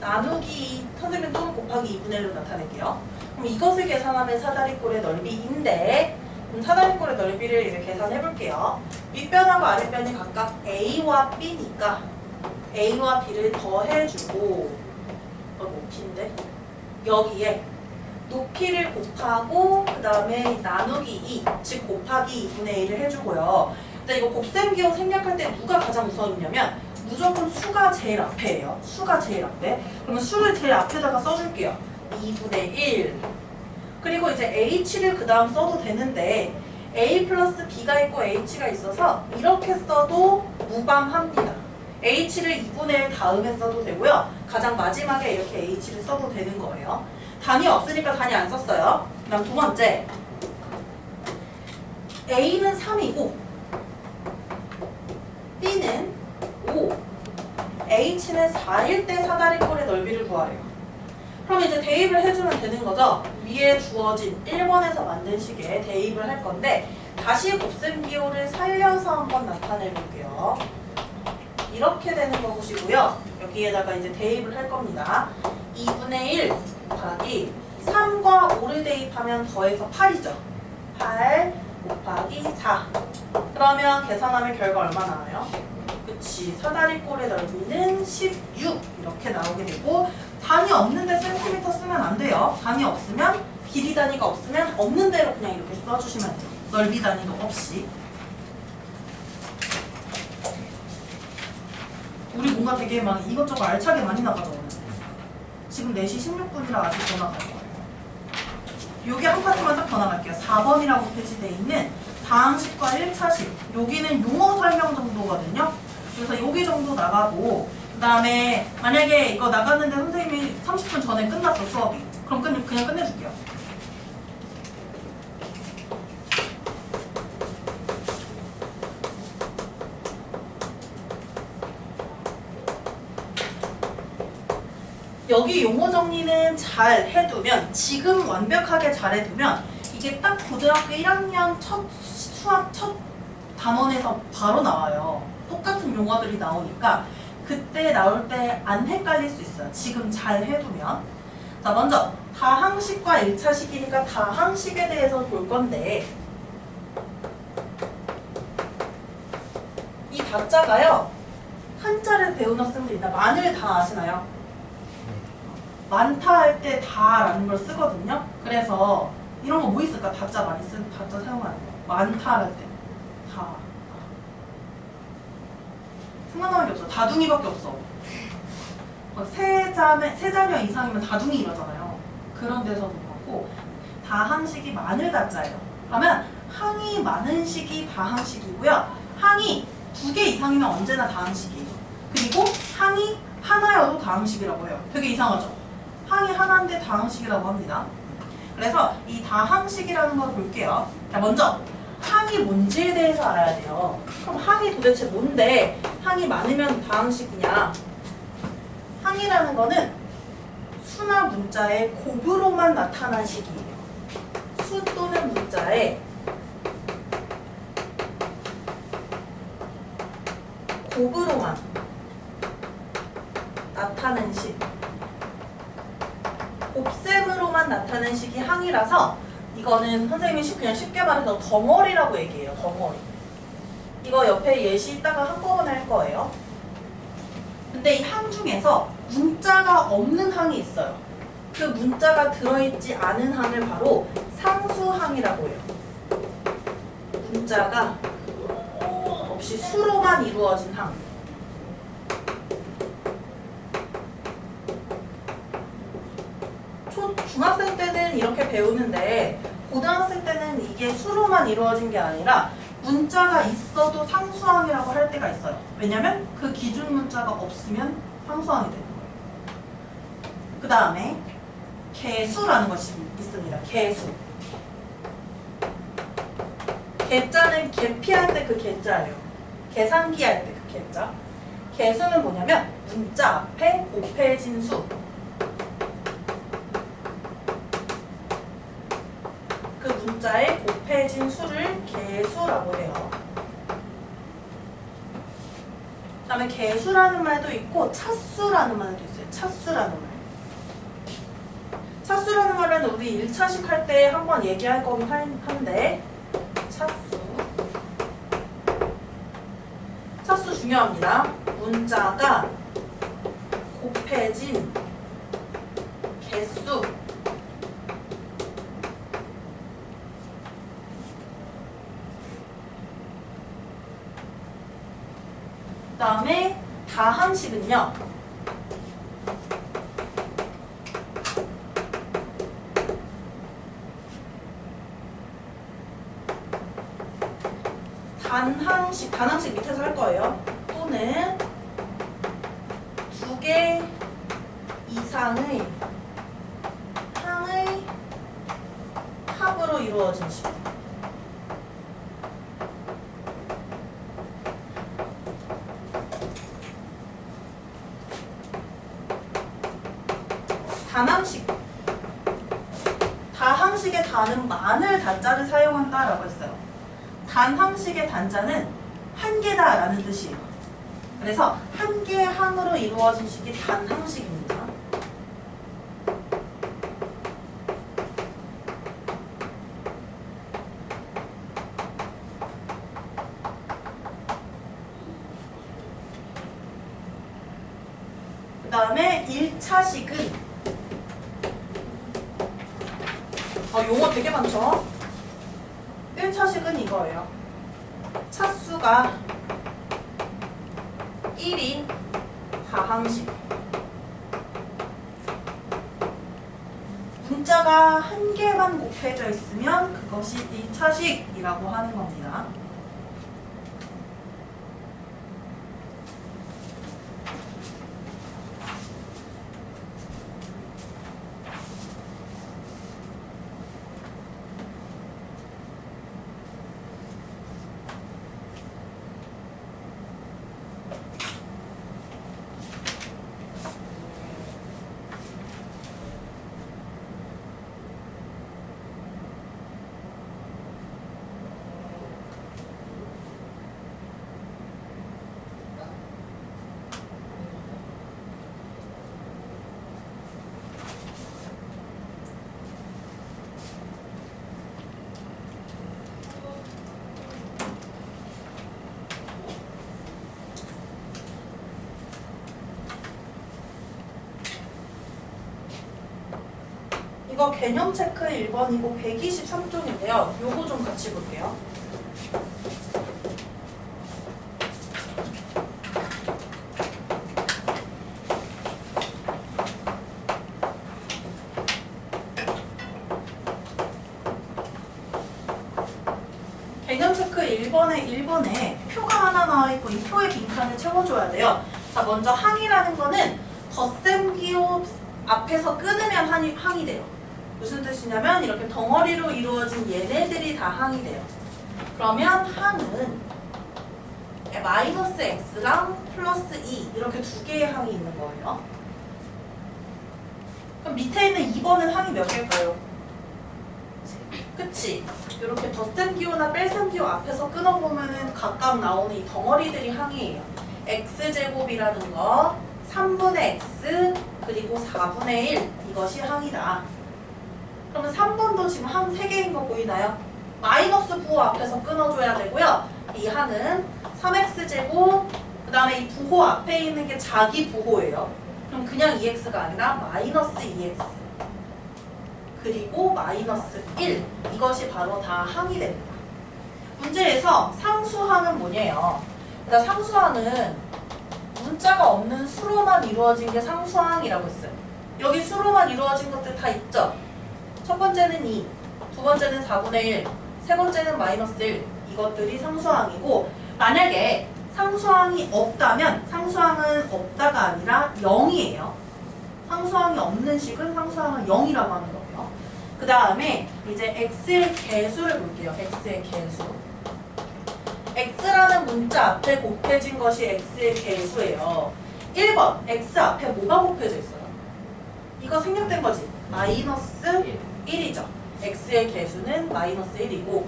나누기, 선생님 또는 곱하기 2분의 1로 나타낼게요. 그럼 이것을 계산하면 사다리꼴의 넓이인데 그럼 사다리꼴의 넓이를 이제 계산해 볼게요. 윗변하고 아랫변이 각각 A와 B니까 A와 B를 더해주고 높이인데 여기에 높이를 곱하고 그 다음에 나누기 2, 즉 곱하기 2분의 1을 해주고요. 근데 이거 곱셈 기호 생략할 때 누가 가장 우선이냐면 무조건 수가 제일 앞에예요. 수가 제일 앞에. 그러면 수를 제일 앞에다가 써줄게요. 2분의 1. 그리고 이제 h를 그 다음 써도 되는데 a 플러스 b가 있고 h가 있어서 이렇게 써도 무방합니다. h를 2분의 1 다음에 써도 되고요. 가장 마지막에 이렇게 h를 써도 되는 거예요. 단위 없으니까 단위 안 썼어요. 그 다음 두 번째, a는 3이고 b는 5, h는 4일 때 사다리꼴의 넓이를 구하래요. 그럼 이제 대입을 해주면 되는 거죠. 위에 주어진 1번에서 만든 식에 대입을 할 건데 다시 곱셈 기호를 살려서 한번 나타내 볼게요. 이렇게 되는 거 보시고요. 여기에다가 이제 대입을 할 겁니다. 2분의 1 곱하기 3과 5를 대입하면 더해서 8이죠. 8 곱하기 4. 그러면 계산하면 결과 얼마 나와요? 그치, 사다리꼴의 넓이는 16 이렇게 나오게 되고 단위 없는데 센티미터 쓰면 안 돼요. 단위 없으면, 길이 단위가 없으면 없는 대로 그냥 이렇게 써주시면 돼요. 넓이 단위도 없이. 우리 뭔가 되게 막 이것저것 알차게 많이 나가죠 오늘. 지금 4시 16분이라 아직 더 나갈 거예요. 요게 한 파트만 딱 더 나갈게요. 4번이라고 표시되어 있는 다항식과 1차식. 여기는 용어 설명 정도거든요. 그래서 여기 정도 나가고 그 다음에 만약에 이거 나갔는데 선생님이 30분 전에 끝났어 수업이. 그럼 그냥 끝내줄게요. 여기 용어 정리는 잘 해두면, 지금 완벽하게 잘 해두면 이게 딱 고등학교 1학년 첫 수학 첫 단원에서 바로 나와요. 똑같은 용어들이 나오니까 그때 나올 때 안 헷갈릴 수 있어요. 지금 잘 해두면. 자, 먼저 다항식과 1차식이니까 다항식에 대해서 볼 건데 이 다자가요. 한자를 배운 학생들 있나? 만을 다 아시나요? 많다 할 때 다라는 걸 쓰거든요. 그래서 이런 거 뭐 있을까? 다자 많이 쓰는 다자 사용하는 거. 많다 할 때 다. 생각나는 게 없어. 다둥이밖에 없어. 세 자녀 이상이면 다둥이 이러잖아요. 그런 데서도 그렇고 다항식이 많을 다자예요. 그러면 항이 많은 식이 다항식이고요. 항이 2개 이상이면 언제나 다항식이에요. 그리고 항이 하나여도 다항식이라고 해요. 되게 이상하죠? 항이 하나인데 다항식이라고 합니다. 그래서 이 다항식이라는 걸 볼게요. 자, 먼저 항이 뭔지에 대해서 알아야 돼요. 그럼 항이 도대체 뭔데 항이 많으면 다항식이냐? 항이라는 거는 수나 문자의 곱으로만 나타난 식이에요. 수 또는 문자의 곱으로만 나타낸 식. 곱셈으로만 나타낸 식이 항이라서 이거는 선생님이 그냥 쉽게 말해서 덩어리라고 얘기해요. 덩어리. 이거 옆에 예시 이따가 한꺼번에 할 거예요. 근데 이 항 중에서 문자가 없는 항이 있어요. 그 문자가 들어있지 않은 항을 바로 상수항이라고 해요. 문자가 없이 수로만 이루어진 항. 중학생 때는 이렇게 배우는데 고등학생 때는 이게 수로만 이루어진 게 아니라 문자가 있어도 상수항이라고 할 때가 있어요. 왜냐면 그 기준 문자가 없으면 상수항이 되는 거예요. 그 다음에 개수라는 것이 있습니다. 개수. 개자는 계피할 때 그 개자예요. 계산기 할 때 그 개자. 개수는 뭐냐면 문자 앞에 곱해진 수. 그 문자에 곱해진 수를 개수라고 해요. 그 다음에 개수라는 말도 있고 차수라는 말도 있어요. 차수라는 말. 차수라는 말은 우리 1차식 할 때 한번 얘기할 거긴 한데 차수 중요합니다. 문자가 곱해진 개수 그 다음에 다항식은요. 단항식 밑에서 할 거예요. 또는 2개 이상의 항의 합으로 이루어진 식. 단항식. 다항식의 다는 많을 단자를 사용한다라고 했어요. 단항식의 단자는 한 개다라는 뜻이에요. 그래서 한 개의 항으로 이루어진 식이 단항식입니다. 그 다음에 1차식은 용어 되게 많죠? 1차식은 이거예요. 차수가 1인 다항식. 문자가 한 개만 곱해져 있으면 그것이 1차식이라고 하는 겁니다. 이거 개념 체크 1번이고 123쪽인데요. 요거 좀 같이 볼게요. 개념 체크 1번에 표가 하나 나와 있고 이 표의 빈칸을 채워줘야 돼요. 자, 먼저 항이라는 거는 덧셈 기호 앞에서 끊으면 항이 돼요. 무슨 뜻이냐면 이렇게 덩어리로 이루어진 얘네들이 다 항이 돼요. 그러면 항은 마이너스 x랑 플러스 2 이렇게 두 개의 항이 있는 거예요. 그럼 밑에 있는 2번은 항이 몇 개일까요? 그치? 이렇게 덧셈 기호나 뺄셈 기호 앞에서 끊어보면은 각각 나오는 이 덩어리들이 항이에요. x제곱이라는 거, 3분의 x, 그리고 4분의 1 이것이 항이다. 그러면 3번도 지금 항 3개인 거 보이나요? 마이너스 부호 앞에서 끊어줘야 되고요. 이 항은 3x제곱, 그 다음에 이 부호 앞에 있는 게 자기 부호예요. 그럼 그냥 2x가 아니라 마이너스 2x 그리고 마이너스 1 이것이 바로 다 항이 됩니다. 문제에서 상수항은 뭐냐요? 그러니까 상수항은 문자가 없는 수로만 이루어진 게 상수항이라고 했어요. 여기 수로만 이루어진 것들 다 있죠? 첫 번째는 2, 두 번째는 4분의 1, 세 번째는 마이너스 1 이것들이 상수항이고 만약에 상수항이 없다면 상수항은 없다가 아니라 0이에요. 상수항이 없는 식은 상수항은 0이라고 하는 거고요. 그 다음에 이제 x의 개수를 볼게요. x의 개수. x라는 문자 앞에 곱해진 것이 x의 개수예요. 1번 x 앞에 뭐가 곱해져 있어요? 이거 생략된 거지. 마이너스 1이죠. x의 개수는 마이너스 1이고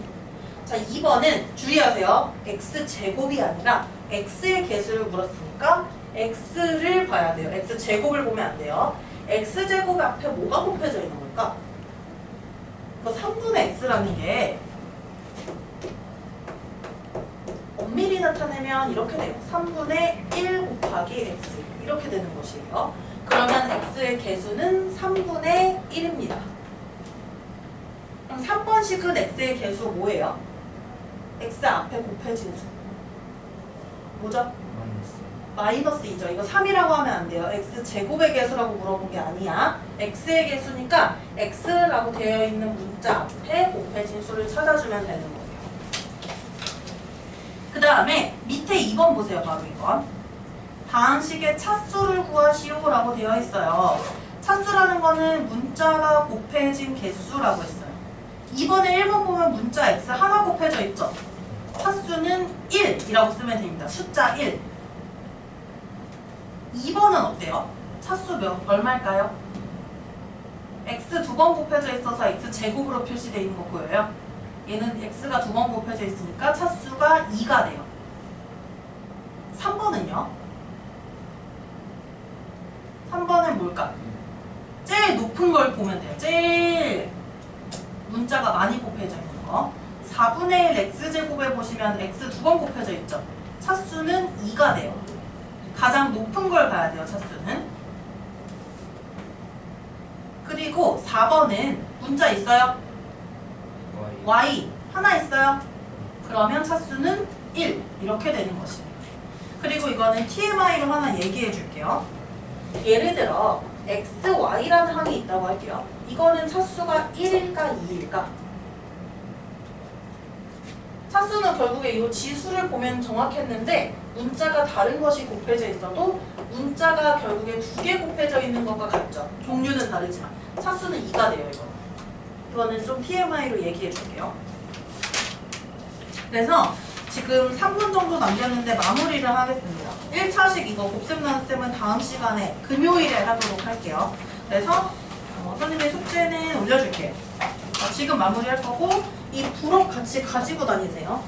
자 2번은 주의하세요. x제곱이 아니라 x의 개수를 물었으니까 x를 봐야 돼요. x제곱을 보면 안 돼요. x제곱 앞에 뭐가 곱해져 있는 걸까? 그 3분의 x라는 게 하면 이렇게 돼요. 3분의 1 곱하기 x 이렇게 되는 것이에요. 그러면 x의 개수는 3분의 1입니다. 그럼 3번씩은 x의 개수 뭐예요? x 앞에 곱해진 수. 뭐죠? 마이너스 2죠. 이거 3이라고 하면 안 돼요. x제곱의 개수라고 물어본 게 아니야. x의 개수니까 x라고 되어 있는 문자 앞에 곱해진 수를 찾아주면 되는 거예요. 그 다음에 밑에 2번 보세요. 바로 이건. 다음 식의 차수를 구하시오 라고 되어 있어요. 차수라는 거는 문자가 곱해진 개수라고 했어요. 2번에 1번 보면 문자 x 하나 곱해져 있죠. 차수는 1이라고 쓰면 됩니다. 숫자 1. 2번은 어때요? 차수 얼마일까요? x 두 번 곱해져 있어서 x 제곱으로 표시되어 있는 거 보여요? 얘는 x가 두 번 곱해져 있으니까 차수가 2가 돼요. 3번은요? 3번은 뭘까? 제일 높은 걸 보면 돼요. 제일 문자가 많이 곱해져 있는 거. 4분의 1 x제곱에 보시면 x 두 번 곱해져 있죠? 차수는 2가 돼요. 가장 높은 걸 봐야 돼요, 차수는. 그리고 4번은 문자 있어요? y 하나 있어요? 그러면 차수는 1 이렇게 되는 것입니다. 그리고 이거는 TMI로 하나 얘기해 줄게요. 예를 들어 x, y라는 항이 있다고 할게요. 이거는 차수가 1일까 2일까? 차수는 결국에 이 지수를 보면 정확했는데 문자가 다른 것이 곱해져 있어도 문자가 결국에 두 개 곱해져 있는 것과 같죠. 종류는 다르지만 차수는 2가 돼요. 이거는 좀 TMI로 얘기해 줄게요. 그래서 지금 3분 정도 남겼는데 마무리를 하겠습니다. 1차식 이거 곱셈나눗셈은 다음 시간에 금요일에 하도록 할게요. 그래서 선생님의 숙제는 올려줄게요. 지금 마무리할 거고 이 부록 같이 가지고 다니세요.